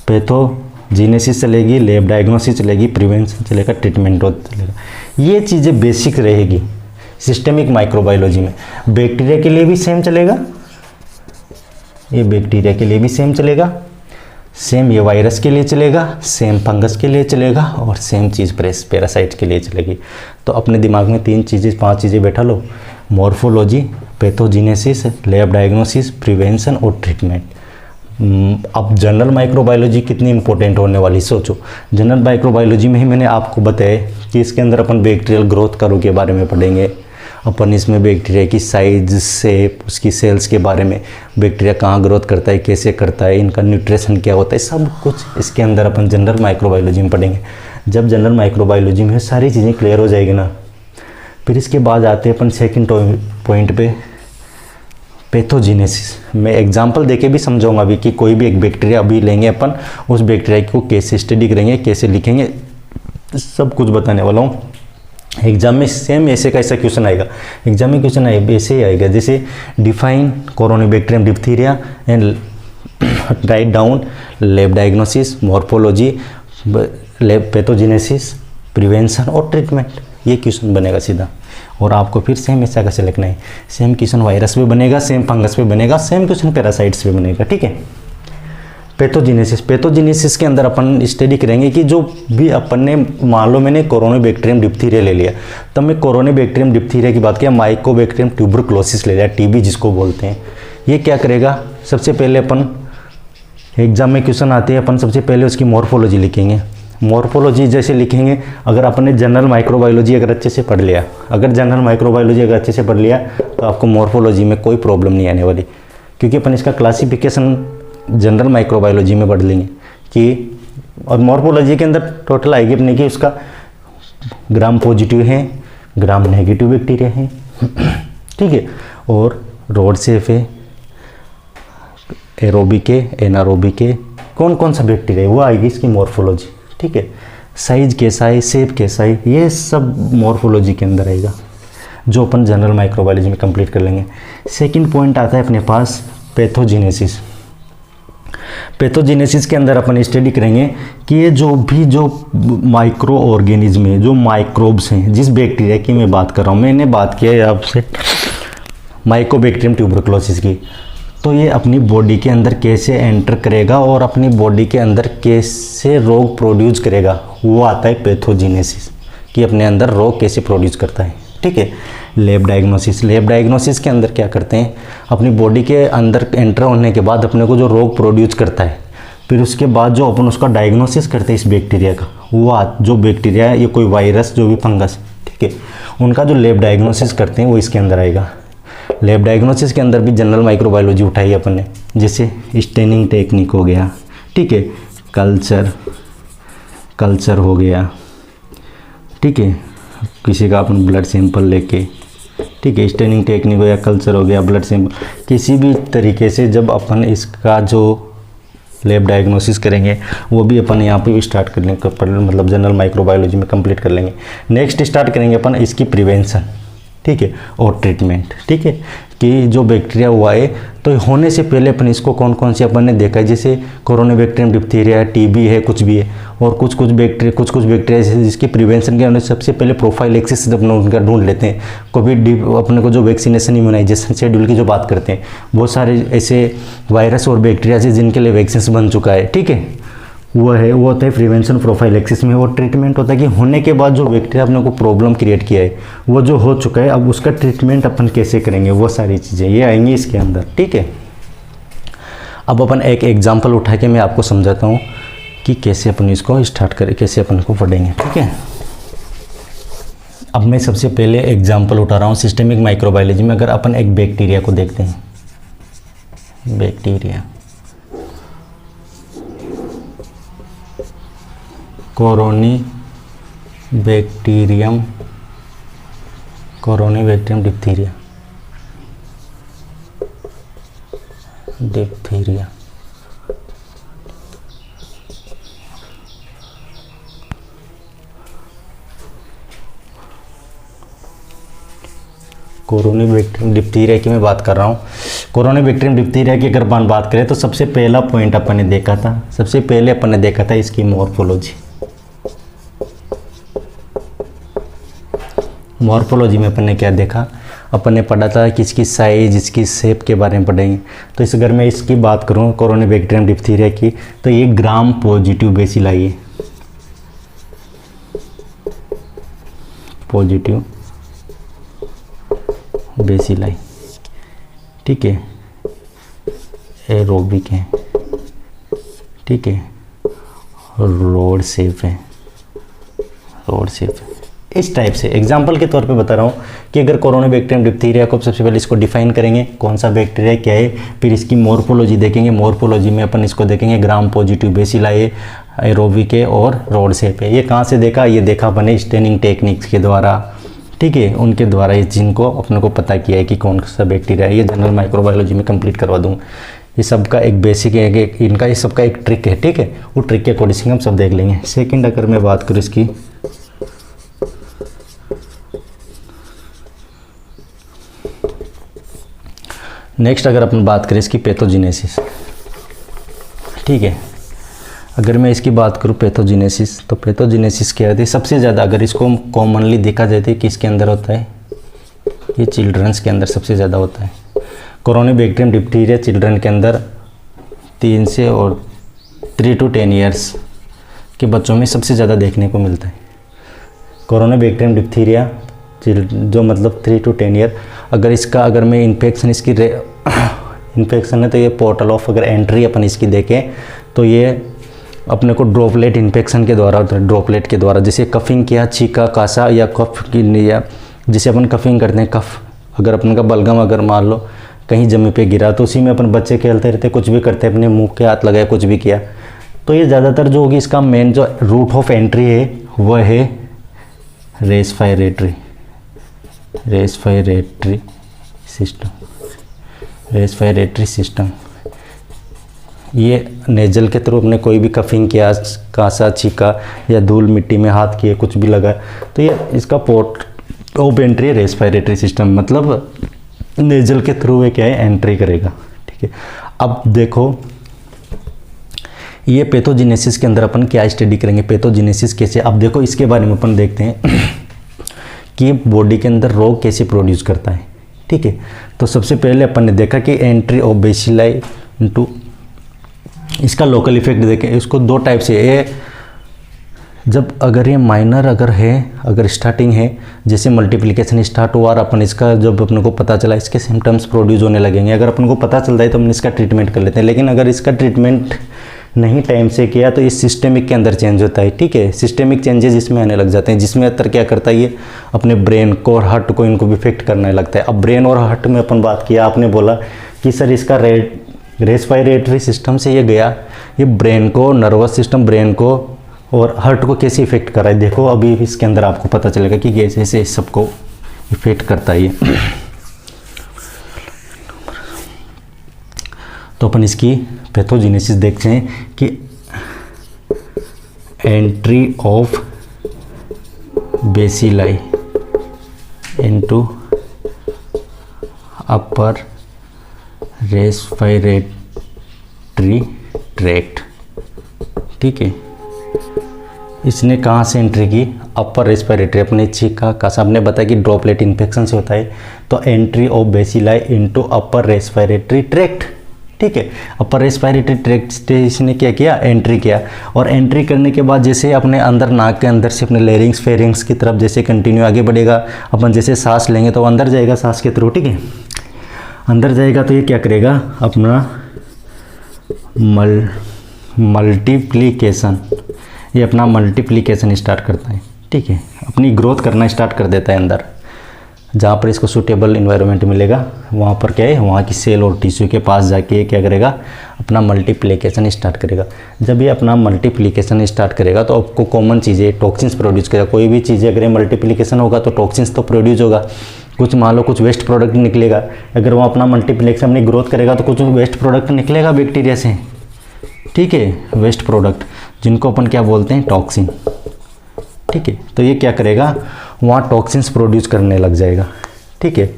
पैथोजेनेसिस चलेगी, लैब डायग्नोसिस चलेगी, प्रिवेंशन चलेगा, ट्रीटमेंट चलेगा, ये चीज़ें बेसिक रहेगी सिस्टेमिक माइक्रोबायोलॉजी में। बैक्टीरिया के लिए भी सेम चलेगा, ये बैक्टीरिया के लिए भी सेम चलेगा, सेम ये वायरस के लिए चलेगा, सेम फंगस के लिए चलेगा और सेम चीज़ पैरासाइट के लिए चलेगी। तो अपने दिमाग में 5 चीज़ें बैठा लो, morphology, pathogenesis, lab diagnosis, prevention और ट्रीटमेंट। अब जनरल माइक्रोबायोलॉजी कितनी इंपॉर्टेंट होने वाली सोचो। जनरल माइक्रोबायोलॉजी में ही मैंने आपको बताया कि इसके अंदर अपन बैक्टीरियल ग्रोथ कर्व के बारे में पढ़ेंगे, अपन इसमें बैक्टीरिया की साइज से, उसकी सेल्स के बारे में, बैक्टीरिया कहाँ ग्रोथ करता है, कैसे करता है, इनका न्यूट्रिशन क्या होता है, सब कुछ इसके अंदर अपन जनरल माइक्रोबायोलॉजी में पढ़ेंगे। जब जनरल माइक्रोबायोलॉजी में सारी चीज़ें क्लियर हो जाएगी ना, फिर इसके बाद आते हैं अपन सेकंड पॉइंट पे, पैथोजेनेसिस। मैं एग्जांपल देके भी समझाऊंगा अभी कि कोई भी एक बैक्टीरिया अभी लेंगे अपन, उस बैक्टीरिया को कैसे स्टडी करेंगे, कैसे लिखेंगे, सब कुछ बताने वाला हूँ। एग्जाम में सेम ऐसे का ऐसा क्वेश्चन आएगा, एग्जाम में क्वेश्चन ऐसे ही आएगा, जैसे define corynebacterium diphtheria and write down lab diagnosis, morphology, lab pathogenesis, prevention और ट्रीटमेंट, ये क्वेश्चन बनेगा सीधा। और आपको फिर सेम ऐसा कैसे लिखना है, सेम क्वेश्चन वायरस पे बनेगा, सेम फंगस पे बनेगा, सेम क्वेश्चन पैरासाइट्स पे बनेगा, ठीक है। पैथोजेनेसिस के अंदर अपन स्टडी करेंगे कि जो भी अपन ने, मान लो मैंने कोरोनाबैक्टीरियम डिप्थीरिया ले लिया, तब मैं कोरोनाबैक्टीरियम डिप्थीरिया की बात किया, माइकोबैक्टीरियम ट्यूबरकुलोसिस ले लिया, टीबी जिसको बोलते हैं, ये क्या करेगा, सबसे पहले अपन एग्जाम में क्वेश्चन आते हैं, अपन सबसे पहले उसकी मॉर्फोलॉजी लिखेंगे। मॉर्फोलॉजी जैसे लिखेंगे, अगर आपने जनरल माइक्रोबायोलॉजी अगर अच्छे से पढ़ लिया, तो आपको मॉर्फोलॉजी में कोई प्रॉब्लम नहीं आने वाली, क्योंकि अपन इसका क्लासिफिकेशन जनरल माइक्रोबायोलॉजी में पढ़ लेंगे कि, और मॉर्फोलॉजी के अंदर टोटल आएगी अपने कि उसका ग्राम पॉजिटिव है, ग्राम नेगेटिव बैक्टीरिया है, ठीक है, और रोड सेफ है, एरोबिक है, एनारोबिक है, कौन कौन सा बैक्टीरिया है वो आएगी इसकी मॉर्फोलॉजी, ठीक है। साइज कैसा है, शेप कैसा है, ये सब मॉर्फोलॉजी के अंदर आएगा, जो अपन जनरल माइक्रोबायोलॉजी में कंप्लीट कर लेंगे। सेकंड पॉइंट आता है अपने पास पैथोजेनेसिस। पैथोजेनेसिस के अंदर अपन स्टडी करेंगे कि ये जो माइक्रो ऑर्गेनिज्म है, जो माइक्रोब्स हैं, जिस बैक्टीरिया की मैं बात कर रहा हूँ, मैंने बात किया है आपसे माइकोबैक्टीरियम ट्यूबरकुलोसिस की, तो ये अपनी बॉडी के अंदर कैसे एंटर करेगा और अपनी बॉडी के अंदर कैसे रोग प्रोड्यूस करेगा, वो आता है पैथोजेनेसिस, कि अपने अंदर रोग कैसे प्रोड्यूस करता है, ठीक है। लैब डायग्नोसिस के अंदर क्या करते हैं, अपनी बॉडी के अंदर एंटर होने के बाद अपने को जो रोग प्रोड्यूस करता है, फिर उसके बाद जो अपन उसका डायग्नोसिस करते हैं इस बैक्टीरिया का, वो जो बैक्टीरिया है, ये कोई वायरस, जो भी फंगस, ठीक है, उनका जो लैब डायग्नोसिस करते हैं वो इसके अंदर आएगा। लैब डायग्नोसिस के अंदर भी जनरल माइक्रोबायोलॉजी उठाई अपन ने, जैसे स्टेनिंग टेक्निक हो गया, ठीक है, कल्चर हो गया, ठीक है, किसी का अपन ब्लड सैंपल लेके, ठीक है, स्टेनिंग टेक्निक हो गया, कल्चर हो गया, ब्लड सैंपल, किसी भी तरीके से जब अपन इसका जो लैब डायग्नोसिस करेंगे वो भी अपन यहाँ पे स्टार्ट कर लेंगे, मतलब जनरल माइक्रोबायोलॉजी में कंप्लीट कर लेंगे। नेक्स्ट स्टार्ट करेंगे अपन इसकी प्रिवेंशन, ठीक है, और ट्रीटमेंट, ठीक है, कि जो बैक्टीरिया हुआ है तो होने से पहले अपन इसको कौन कौन से अपन ने देखा है, जैसे कोरोनाबैक्टीरियम डिप्थीरिया है, टीबी है, कुछ भी है, और कुछ बैक्टीरिया जिसकी प्रिवेंशन के होने सबसे पहले प्रोफाइलैक्सिस अपने उनका ढूंढ लेते हैं। कोविड अपने को जो वैक्सीनेशन इम्यूनाइजेशन शेड्यूल की जो बात करते हैं, बहुत सारे ऐसे वायरस और बैक्टीरिया से जिनके लिए वैक्सीन बन चुका है, ठीक है, वो होता है प्रिवेंशन प्रोफाइलेक्सिस में। वो ट्रीटमेंट होता है कि होने के बाद जो बैक्टीरिया अपने को प्रॉब्लम क्रिएट किया है वो जो हो चुका है, अब उसका ट्रीटमेंट अपन कैसे करेंगे, वो सारी चीज़ें ये आएंगी इसके अंदर, ठीक है। अब अपन एक एग्जांपल उठा के मैं आपको समझाता हूँ कि कैसे अपन इसको स्टार्ट करें, कैसे अपन को पढ़ेंगे, ठीक है। अब मैं सबसे पहले एग्जांपल उठा रहा हूँ सिस्टेमिक माइक्रोबायोलॉजी में। अगर अपन एक बैक्टीरिया को देखते हैं, बैक्टीरिया कोरोनीबैक्टीरियम डिप्थीरिया, कोरोनीबैक्टीरियम डिप्थीरिया की मैं बात कर रहा हूँ। कोरोनीबैक्टीरियम डिप्थीरिया की अगर अपन बात करें तो सबसे पहला पॉइंट अपन ने देखा था, सबसे पहले अपन ने देखा था इसकी मॉर्फोलॉजी। मॉर्फोलॉजी में अपन ने क्या देखा, अपन ने पढ़ा था कि इसकी साइज, इसकी शेप के बारे में पढ़ेंगे। तो इस अगर मैं इसकी बात करूँ कोरोनीबैक्टीरियम डिप्थीरिया की, तो ये ग्राम पॉजिटिव बेसिलाई है, पॉजिटिव बेसिलाई, ठीक है, एरोबिक है, ठीक है, रोड शेप है, रोड शेप है। इस टाइप से एग्जाम्पल के तौर पे बता रहा हूँ कि अगर कोरोनीबैक्टीरियम डिप्थीरिया को सबसे पहले इसको डिफाइन करेंगे कौन सा बैक्टीरिया क्या है, फिर इसकी मॉर्फोलॉजी देखेंगे। मॉर्फोलॉजी में अपन इसको देखेंगे ग्राम पॉजिटिव बेसिलाई, एरोबिक है और रोड शेप है। ये कहाँ से देखा, ये देखा अपन स्टेनिंग टेक्निक्स के द्वारा, ठीक है, उनके द्वारा इस जिनको अपने को पता किया है कि कौन सा बैक्टीरिया है। ये जनरल माइक्रोबायोलॉजी में कंप्लीट करवा दूँ। ये सबका एक बेसिक है कि इनका ये सबका एक ट्रिक है, ठीक है, वो ट्रिक के अकॉर्डिंग हम सब देख लेंगे। सेकंड अगर मैं बात करूँ इसकी, नेक्स्ट अगर अपन बात करें इसकी पैथोजेनेसिस, ठीक है। अगर मैं इसकी बात करूँ पैथोजेनेसिस, तो पैथोजेनेसिस क्या होती है, सबसे ज़्यादा अगर इसको कॉमनली देखा जाए तो किसके अंदर होता है, ये चिल्ड्रंस के अंदर सबसे ज़्यादा होता है। कोरोनीबैक्टीरियम डिप्थीरिया चिल्ड्रन के अंदर 3 से और 3 to 10 ईयर्स के बच्चों में सबसे ज़्यादा देखने को मिलता है। कोरोनीबैक्टीरियम डिप्थीरिया जो मतलब 3 to 10 ईयर, अगर मैं इन्फेक्शन इसकी इन्फेक्शन है तो ये पोर्टल ऑफ अगर एंट्री अपन इसकी देखें तो ये अपने को ड्रॉपलेट इन्फेक्शन के द्वारा होता है। ड्रॉपलेट के द्वारा जैसे कफिंग किया, छीका, कासा या कफ की, या जिसे अपन कफिंग करते हैं, कफ अगर अपन का बलगम अगर मान लो कहीं जमी पे गिरा तो उसी में अपन बच्चे खेलते रहते, कुछ भी करते, अपने मुंह के हाथ लगाए, कुछ भी किया, तो ये ज़्यादातर जो होगी इसका मेन जो रूट ऑफ एंट्री है वह है रेस्पिरेटरी सिस्टम। ये नेजल के थ्रू अपने कोई भी कफिंग किया, कासा, छीका या धूल मिट्टी में हाथ किए, कुछ भी लगा, तो ये इसका पोर्ट ऑफ एंट्री है रेस्पिरेटरी सिस्टम, मतलब नेजल के थ्रू ये क्या है एंट्री करेगा, ठीक है। अब देखो ये पैथोजेनेसिस के अंदर अपन क्या स्टडी करेंगे, पैथोजेनेसिस कैसे, अब देखो इसके बारे में अपन देखते हैं कि बॉडी के अंदर रोग कैसे प्रोड्यूस करता है, ठीक है। तो सबसे पहले अपन ने देखा कि एंट्री ऑफ बेसिलाई इनटू, इसका लोकल इफेक्ट देखें, इसको 2 टाइप से, ये जब अगर ये माइनर अगर स्टार्टिंग है, जैसे मल्टीप्लिकेशन स्टार्ट हुआ और अपन इसका जब अपने को पता चला इसके सिम्टम्स प्रोड्यूस होने लगेंगे, अगर अपन को पता चलता है तो अपन इसका ट्रीटमेंट कर लेते हैं। लेकिन अगर इसका ट्रीटमेंट नहीं टाइम से किया तो इस सिस्टेमिक के अंदर चेंज होता है, ठीक है, सिस्टेमिक चेंजेस इसमें आने लग जाते हैं, जिसमें अंतर क्या करता है, ये अपने ब्रेन को और हार्ट को इनको भी इफेक्ट करने लगता है। अब ब्रेन और हार्ट में अपन बात किया, आपने बोला कि सर इसका रेस्पिरेटरी सिस्टम से ये गया, ये ब्रेन को, नर्वस सिस्टम, ब्रेन को और हार्ट को कैसे इफेक्ट कर रहा है, देखो अभी इसके अंदर आपको पता चलेगा कि कैसे से सबको इफेक्ट करता है ये। तो अपन इसकी पैथोजेनेसिस देखते हैं कि entry of bacilli into upper respiratory tract, ठीक है। इसने कहाँ से एंट्री की, अपर रेस्पिरेटरी, अपने छींका कासा, आपने बताया कि ड्रॉपलेट इन्फेक्शन से होता है, तो entry of bacilli into upper respiratory tract, ठीक है। अपर रेस्पिरेटरी ट्रैक्ट से इसने क्या किया, एंट्री किया, और एंट्री करने के बाद जैसे अपने अंदर नाक के अंदर से अपने लेरिंग्स फेरिंग्स की तरफ जैसे कंटिन्यू आगे बढ़ेगा, अपन जैसे सांस लेंगे तो अंदर जाएगा सांस के थ्रू, ठीक है। अंदर जाएगा तो ये क्या करेगा, अपना मल्टीप्लिकेशन, ये अपना मल्टीप्लिकेशन स्टार्ट करता है, ठीक है। अपनी ग्रोथ करना स्टार्ट कर देता है अंदर, जहाँ पर इसको सूटेबल इन्वायरमेंट मिलेगा वहाँ पर क्या है, वहाँ की सेल और टिश्यू के पास जाके ये क्या करेगा, अपना मल्टीप्लिकेशन स्टार्ट करेगा। जब ये अपना मल्टीप्लिकेशन स्टार्ट करेगा तो आपको कॉमन चीज़ें टॉक्सिन्स प्रोड्यूस करेगा। कोई भी चीज़ें अगर मल्टीप्लिकेशन होगा तो टॉक्सिन्स तो प्रोड्यूस होगा, कुछ मान लो कुछ वेस्ट प्रोडक्ट निकलेगा। अगर वो अपना मल्टीप्लिकेशन अपनी ग्रोथ करेगा तो कुछ वेस्ट प्रोडक्ट निकलेगा बैक्टीरिया से, ठीक है, वेस्ट प्रोडक्ट जिनको अपन क्या बोलते हैं, टॉक्सिन, ठीक है। तो ये क्या करेगा, वहाँ टॉक्सिन्स प्रोड्यूस करने लग जाएगा, ठीक है।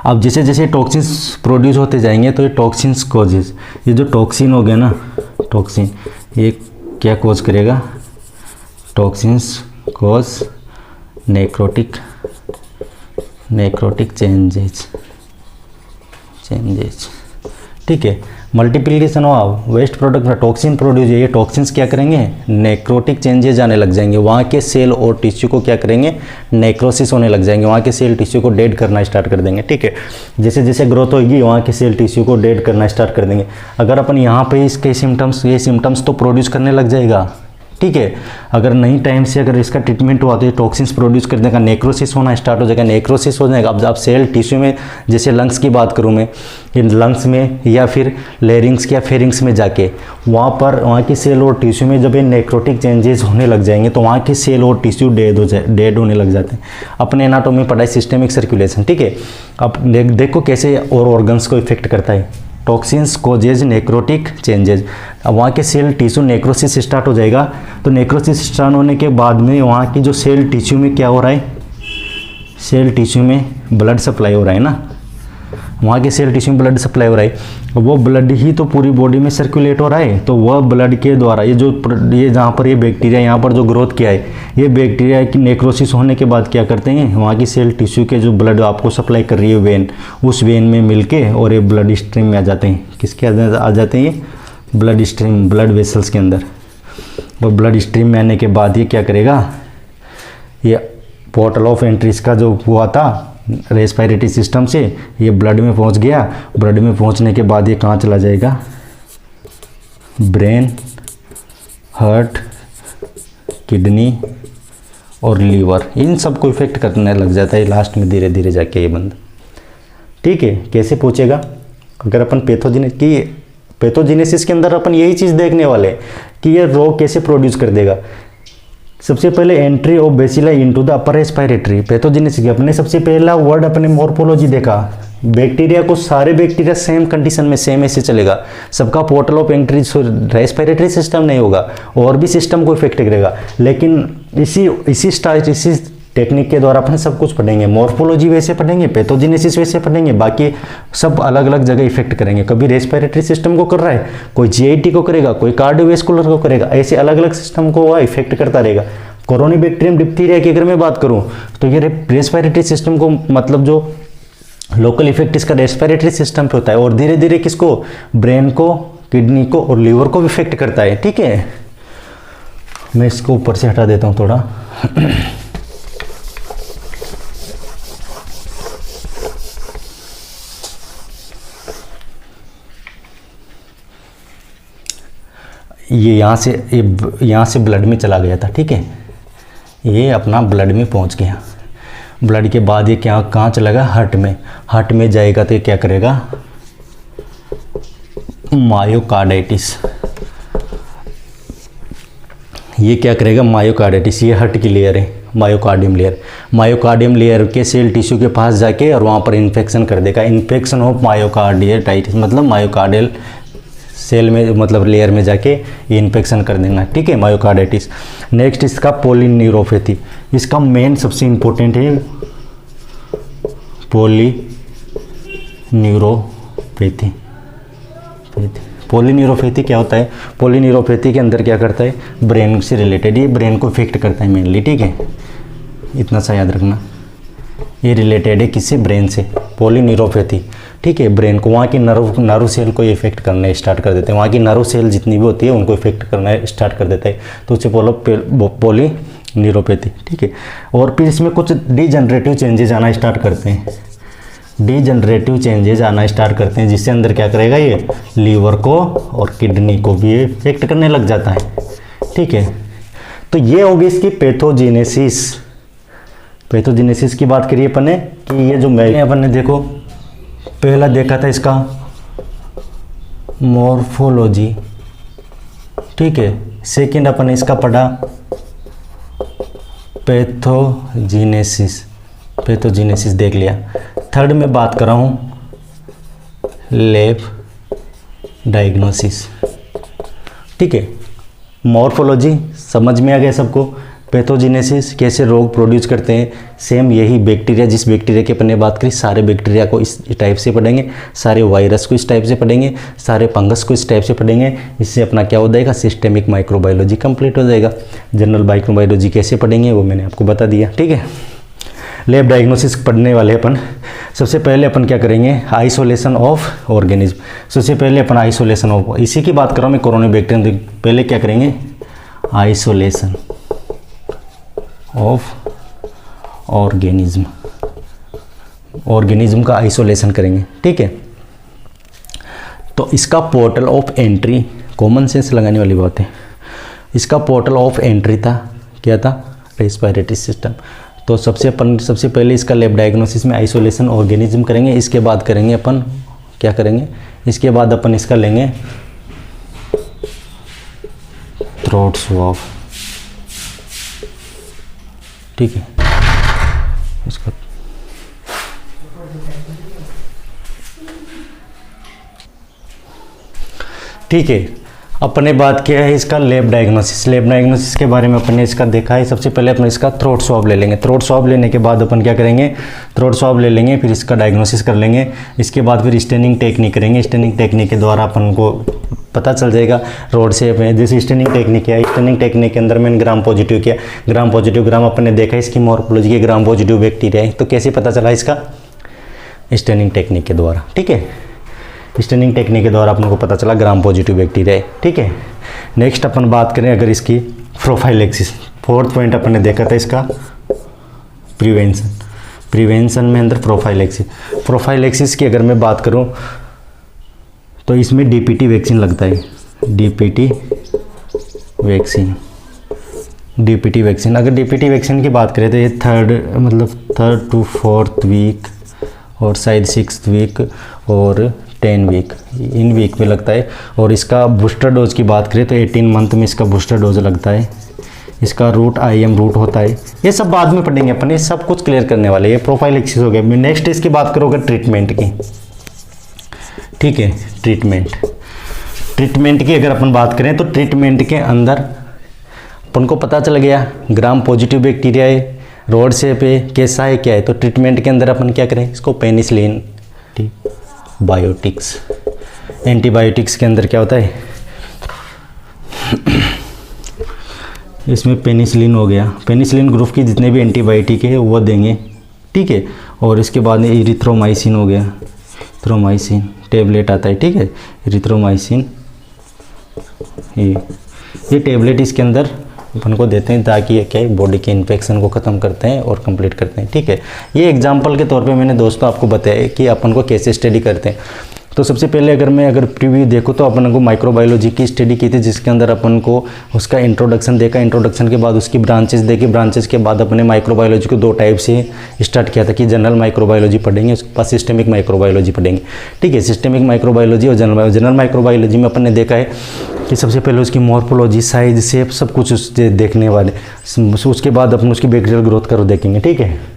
अब जैसे जैसे टॉक्सिन्स प्रोड्यूस होते जाएंगे तो ये टॉक्सिन्स कॉजेज, ये जो टॉक्सिन हो गया ना, टॉक्सिन ये क्या कॉज करेगा, टॉक्सिन्स कॉज नेक्रोटिक चेंजेज, ठीक है। मल्टीप्लिकेशन हुआ, वेस्ट प्रोडक्ट में टॉक्सिन प्रोड्यूस, ये टॉक्सिन्स क्या करेंगे, नेक्रोटिक चेंजेज आने लग जाएंगे, वहाँ के सेल और टिश्यू को क्या करेंगे, नेक्रोसिस होने लग जाएंगे, वहाँ के सेल टिश्यू को डेड करना स्टार्ट कर देंगे, ठीक है। जैसे जैसे ग्रोथ होगी वहाँ के सेल टिश्यू को डेड करना स्टार्ट कर देंगे। अगर अपन यहाँ पे इसके सिम्टम्स, ये सिम्टम्स तो प्रोड्यूस करने लग जाएगा, ठीक है। अगर नहीं टाइम से अगर इसका ट्रीटमेंट हुआ तो ये टॉक्सिन्स प्रोड्यूस कर देगा, नेक्रोसिस होना स्टार्ट हो जाएगा, नेक्रोसिस हो जाएगा। अब आप सेल टिश्यू में, जैसे लंग्स की बात करूँ मैं, इन लंग्स में या फिर लेरिंग्स या फेरिंग्स में जाके वहाँ पर वहाँ की सेल और टिश्यू में जब ये नेक्रोटिक चेंजेस होने लग जाएंगे तो वहाँ की सेल और टिश्यू डेड होने लग जाते हैं। अपने एनाटॉमी पढ़ाई सिस्टेमिक सर्कुलेशन, ठीक है। अब देखो कैसे और ऑर्गन्स को इफेक्ट करता है, टॉक्सिन्स कोजेज नेक्रोटिक चेंजेज। अब वहाँ के सेल टिश्यू नेक्रोसिस स्टार्ट हो जाएगा, तो नेक्रोसिस स्टार्ट होने के बाद में वहाँ की जो सेल टिश्यू में क्या हो रहा है, सेल टिश्यू में ब्लड सप्लाई हो रहा है ना, वहाँ के सेल टिश्यू में ब्लड सप्लाई हो रहा है, वो ब्लड ही तो पूरी बॉडी में सर्कुलेट हो रहा है। तो वह ब्लड के द्वारा ये जहाँ पर ये बैक्टीरिया यहाँ पर जो ग्रोथ किया है, ये बैक्टीरिया की नेक्रोसिस होने के बाद क्या करते हैं, वहाँ की सेल टिश्यू के जो ब्लड आपको सप्लाई कर रही है वेन, उस वेन में मिलके और ये ब्लड स्ट्रीम में आ जाते हैं। किसके आ जाते हैं, ये ब्लड स्ट्रीम, ब्लड वेसल्स के अंदर। और ब्लड स्ट्रीम में आने के बाद ये क्या करेगा, ये पोर्टल ऑफ एंट्रीज का जो हुआ था रेस्पिरेटरी सिस्टम से, ये ब्लड में पहुंच गया। ब्लड में पहुंचने के बाद ये कहाँ चला जाएगा, ब्रेन, हार्ट, किडनी और लीवर, इन सब को इफेक्ट करने लग जाता है लास्ट में धीरे धीरे जाके ये बंदा, ठीक है। कैसे पूछेगा, अगर अपन पैथोजेनेसिस के अंदर अपन यही चीज़ देखने वाले कि ये रोग कैसे प्रोड्यूस कर देगा। सबसे पहले entry of bacilli into the upper respiratory pathogenesis, अपने सबसे पहला वर्ड अपने मॉर्फोलॉजी देखा, बैक्टीरिया को, सारे बैक्टीरिया सेम कंडीशन में सेम ऐसे चलेगा, सबका portal of entry respiratory system नहीं होगा, और भी सिस्टम को इफेक्ट करेगा। लेकिन इसी टेक्निक के द्वारा अपन सब कुछ पढ़ेंगे, मॉर्फोलॉजी वैसे पढ़ेंगे, पैथोजेनेसिस वैसे पढ़ेंगे, बाकी सब अलग अलग जगह इफेक्ट करेंगे। कभी रेस्पिरेटरी सिस्टम को कर रहा है, कोई जीआईटी को करेगा, कोई कार्डियोवैस्कुलर को करेगा, ऐसे अलग अलग सिस्टम को वह इफेक्ट करता रहेगा। कोरोनी बैक्टीरियम डिप्थीरिया की अगर मैं बात करूँ तो ये रेस्पिरेटरी सिस्टम को, मतलब जो लोकल इफेक्ट इसका रेस्पिरेटरी सिस्टम पे होता है, और धीरे धीरे किसको, ब्रेन को, किडनी को और लीवर को इफेक्ट करता है, ठीक है। मैं इसको ऊपर से हटा देता हूँ थोड़ा। ये यहाँ से ब्लड में चला गया था, ठीक है, ये अपना ब्लड में पहुँच गया। ब्लड के बाद ये क्या, कहाँ चला गया, हार्ट में। हार्ट में जाएगा तो ये क्या करेगा, मायोकार्डाइटिस, ये क्या करेगा, मायोकार्डाइटिस। ये हार्ट की लेयर है, मायोकार्डियम लेयर। मायोकार्डियम लेयर के सेल टिश्यू के पास जाके और वहाँ पर इन्फेक्शन कर देगा। इन्फेक्शन ऑफ मायोकार्डियटाइटिस, मतलब मायोकार्डियल सेल में, मतलब लेयर में जाके ये इन्फेक्शन कर देना, ठीक है, मायोकार्डाइटिस। नेक्स्ट इसका पोलिन्यूरोपैथी, इसका मेन सबसे इम्पोर्टेंट है पोलिन्यूरोपैथी। पोलिन्यूरोपैथी क्या होता है, पोलिन्यूरोपैथी के अंदर क्या करता है, ब्रेन से रिलेटेड, ये ब्रेन को इफेक्ट करता है मेनली, ठीक है, इतना सा याद रखना। ये रिलेटेड है किससे, ब्रेन से, पोलिन्यूरोपैथी, ठीक है, ब्रेन को, वहाँ की नर्व सेल को इफेक्ट करने स्टार्ट कर देते हैं, वहाँ की नर्व सेल जितनी भी होती है उनको इफेक्ट करना स्टार्ट कर देता है, तो उसे पॉली न्यूरोपैथी। ठीक है, और फिर इसमें कुछ डीजनरेटिव चेंजेस आना स्टार्ट करते हैं, डीजनरेटिव चेंजेस आना स्टार्ट करते हैं, जिससे अंदर क्या करेगा, ये लीवर को और किडनी को भी इफेक्ट करने लग जाता है। ठीक है, तो ये होगी इसकी पैथोजेनेसिस। पैथोजेनेसिस की बात करिए अपन ने कि ये जो अपन ने देखो पहला देखा था इसका मॉर्फोलॉजी। ठीक है, सेकंड अपन ने इसका पढ़ा पैथोजेनेसिस, पैथोजेनेसिस देख लिया। थर्ड में बात कर रहा हूँ लैब डायग्नोसिस। ठीक है, मॉर्फोलॉजी समझ में आ गया सबको, पैथोजेनेसिस कैसे रोग प्रोड्यूस करते हैं, सेम यही बैक्टीरिया, जिस बैक्टीरिया की अपन ने बात करी, सारे बैक्टीरिया को इस टाइप से पढ़ेंगे, सारे वायरस को इस टाइप से पढ़ेंगे, सारे फंगस को इस टाइप से पढ़ेंगे। इससे अपना क्या हो जाएगा, सिस्टेमिक माइक्रोबायोलॉजी कंप्लीट हो जाएगा। जनरल माइक्रोबायोलॉजी कैसे पढ़ेंगे वो मैंने आपको बता दिया। ठीक है, लैब डायग्नोसिस पढ़ने वाले अपन सबसे पहले अपन क्या करेंगे, आइसोलेशन ऑफ ऑर्गेनिज्म। सबसे पहले अपन आइसोलेशन ऑफ, इसी की बात कर रहा हूँ मैं, कोरोना बैक्टीरियम। पहले क्या करेंगे, आइसोलेशन ऑफ ऑर्गेनिज्म, ऑर्गेनिज्म का आइसोलेशन करेंगे। ठीक है, तो इसका portal of entry, common sense लगाने वाली बात है, इसका पोर्टल ऑफ एंट्री था, क्या था, रेस्पिरेटरी सिस्टम। तो सबसे पहले इसका लैब डायग्नोसिस में आइसोलेशन ऑर्गेनिज्म करेंगे। इसके बाद करेंगे अपन क्या करेंगे, इसके बाद अपन इसका लेंगे थ्रोट स्वैब। ठीक है, इसका ठीक है, अपन ने बात किया है इसका लैब डायग्नोसिस। लैब डायग्नोसिस के बारे में अपन ने इसका देखा है। सबसे पहले अपन इसका थ्रोट स्वैब ले लेंगे। थ्रोट स्वैब लेने के बाद अपन क्या करेंगे, थ्रोट स्वैब ले लेंगे, फिर इसका डायग्नोसिस कर लेंगे। इसके बाद फिर स्टेनिंग टेक्निक करेंगे। स्टेनिंग टेक्निक के द्वारा अपन को पता चल जाएगा रोड शेप में, जैसे स्टेनिंग टेक्निक है, स्टेनिंग टेक्निक के अंदर मैंने ग्राम पॉजिटिव किया, ग्राम पॉजिटिव ग्राम अपन ने देखा इसकी मॉर्फोलॉजी के ग्राम पॉजिटिव बैक्टीरिया है। तो कैसे पता चला इसका, स्टेनिंग टेक्निक के द्वारा। ठीक है, स्टेनिंग टेक्निक के द्वारा अपन को पता चला ग्राम पॉजिटिव बैक्टीरिया है। ठीक है, नेक्स्ट अपन बात करें अगर इसकी प्रोफाइलेक्सिस, फोर्थ पॉइंट अपन ने देखा था इसका प्रिवेंशन। प्रिवेंशन में अंदर प्रोफाइलेक्सिस, प्रोफाइलेक्सिस की अगर मैं बात करूं तो इसमें डीपीटी वैक्सीन लगता है, डीपीटी वैक्सीन। डीपीटी वैक्सीन, अगर डीपीटी वैक्सीन की बात करें तो ये थर्ड टू फोर्थ वीक और शायद 6th वीक और 10 वीक, इन वीक में लगता है। और इसका बूस्टर डोज की बात करें तो 18 मंथ में इसका बूस्टर डोज लगता है। इसका रूट IM रूट होता है। ये सब बाद में पढ़ेंगे अपन, ये सब कुछ क्लियर करने वाले। ये प्रोफाइलेक्सिस हो गया। नेक्स्ट इसकी बात करोगे ट्रीटमेंट की। ठीक है, ट्रीटमेंट की अगर अपन बात करें तो ट्रीटमेंट के अंदर अपन को पता चल गया ग्राम पॉजिटिव बैक्टीरिया है, रोड शेप है, कैसा है, क्या है। तो ट्रीटमेंट के अंदर अपन क्या करें, इसको पेनिसिलिन, बायोटिक्स, एंटीबायोटिक्स के अंदर क्या होता है, इसमें पेनिसिलिन हो गया, पेनिसिलिन ग्रुप की जितने भी एंटीबायोटिक है वो देंगे। ठीक है, और इसके बाद में इरिथ्रोमाइसिन हो गया, इरिथ्रोमाइसिन टेबलेट आता है। ठीक है, इरिथ्रोमाइसिन ये टेबलेट इसके अंदर अपन को देते हैं ताकि ये क्या बॉडी के इन्फेक्शन को ख़त्म करते हैं और कंप्लीट करते हैं। ठीक है, ये एग्जांपल के तौर पे मैंने दोस्तों आपको बताया कि अपन को कैसे स्टडी करते हैं। तो सबसे पहले अगर प्रीव्यू देखो तो अपन को माइक्रोबायोलॉजी की स्टडी की थी, जिसके अंदर अपन को उसका इंट्रोडक्शन देखा, इंट्रोडक्शन के बाद उसकी ब्रांचेस देखी, ब्रांचेस के बाद अपने माइक्रोबायोलॉजी को 2 टाइप से स्टार्ट किया था कि जनरल माइक्रोबायोलॉजी पढ़ेंगे, उसके बाद सिस्टेमिक माइक्रोबायोलॉजी पढ़ेंगे। ठीक है, सिस्टेमिक माइक्रोबायोलॉजी और जनरल माइक्रोबायोलॉजी में अपन ने देखा है कि सबसे पहले उसकी मॉर्फोलॉजी, साइज, शेप सब कुछ उससे देखने वाले, उसके बाद अपन उसकी बैक्टीरियल ग्रोथ करो देखेंगे। ठीक है,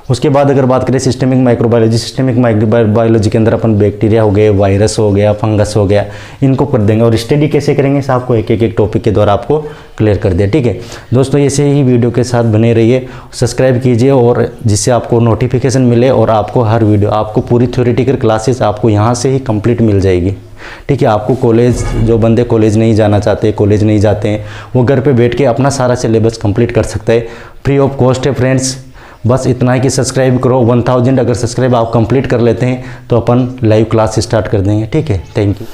उसके बाद अगर बात करें सिस्टेमिक माइक्रोबायोलॉजी, सिस्टेमिक माइक्रोबायोलॉजी के अंदर अपन बैक्टीरिया हो गए, वायरस हो गया, फंगस हो गया, इनको कर देंगे। और स्टडी कैसे करेंगे सब आपको एक टॉपिक के द्वारा आपको क्लियर कर दिया। ठीक है दोस्तों, ऐसे ही वीडियो के साथ बने रहिए, सब्सक्राइब कीजिए और जिससे आपको नोटिफिकेशन मिले और आपको हर वीडियो, आपको पूरी थ्योरेटिकल क्लासेस आपको यहाँ से ही कंप्लीट मिल जाएगी। ठीक है, आपको कॉलेज, जो बंदे कॉलेज नहीं जाना चाहते, कॉलेज नहीं जाते हैं, वो घर पे बैठ के अपना सारा सिलेबस कंप्लीट कर सकता है, फ्री ऑफ कॉस्ट है फ्रेंड्स। बस इतना है कि सब्सक्राइब करो। 1000 अगर सब्सक्राइब आप कंप्लीट कर लेते हैं तो अपन लाइव क्लास स्टार्ट कर देंगे। ठीक है, थैंक यू।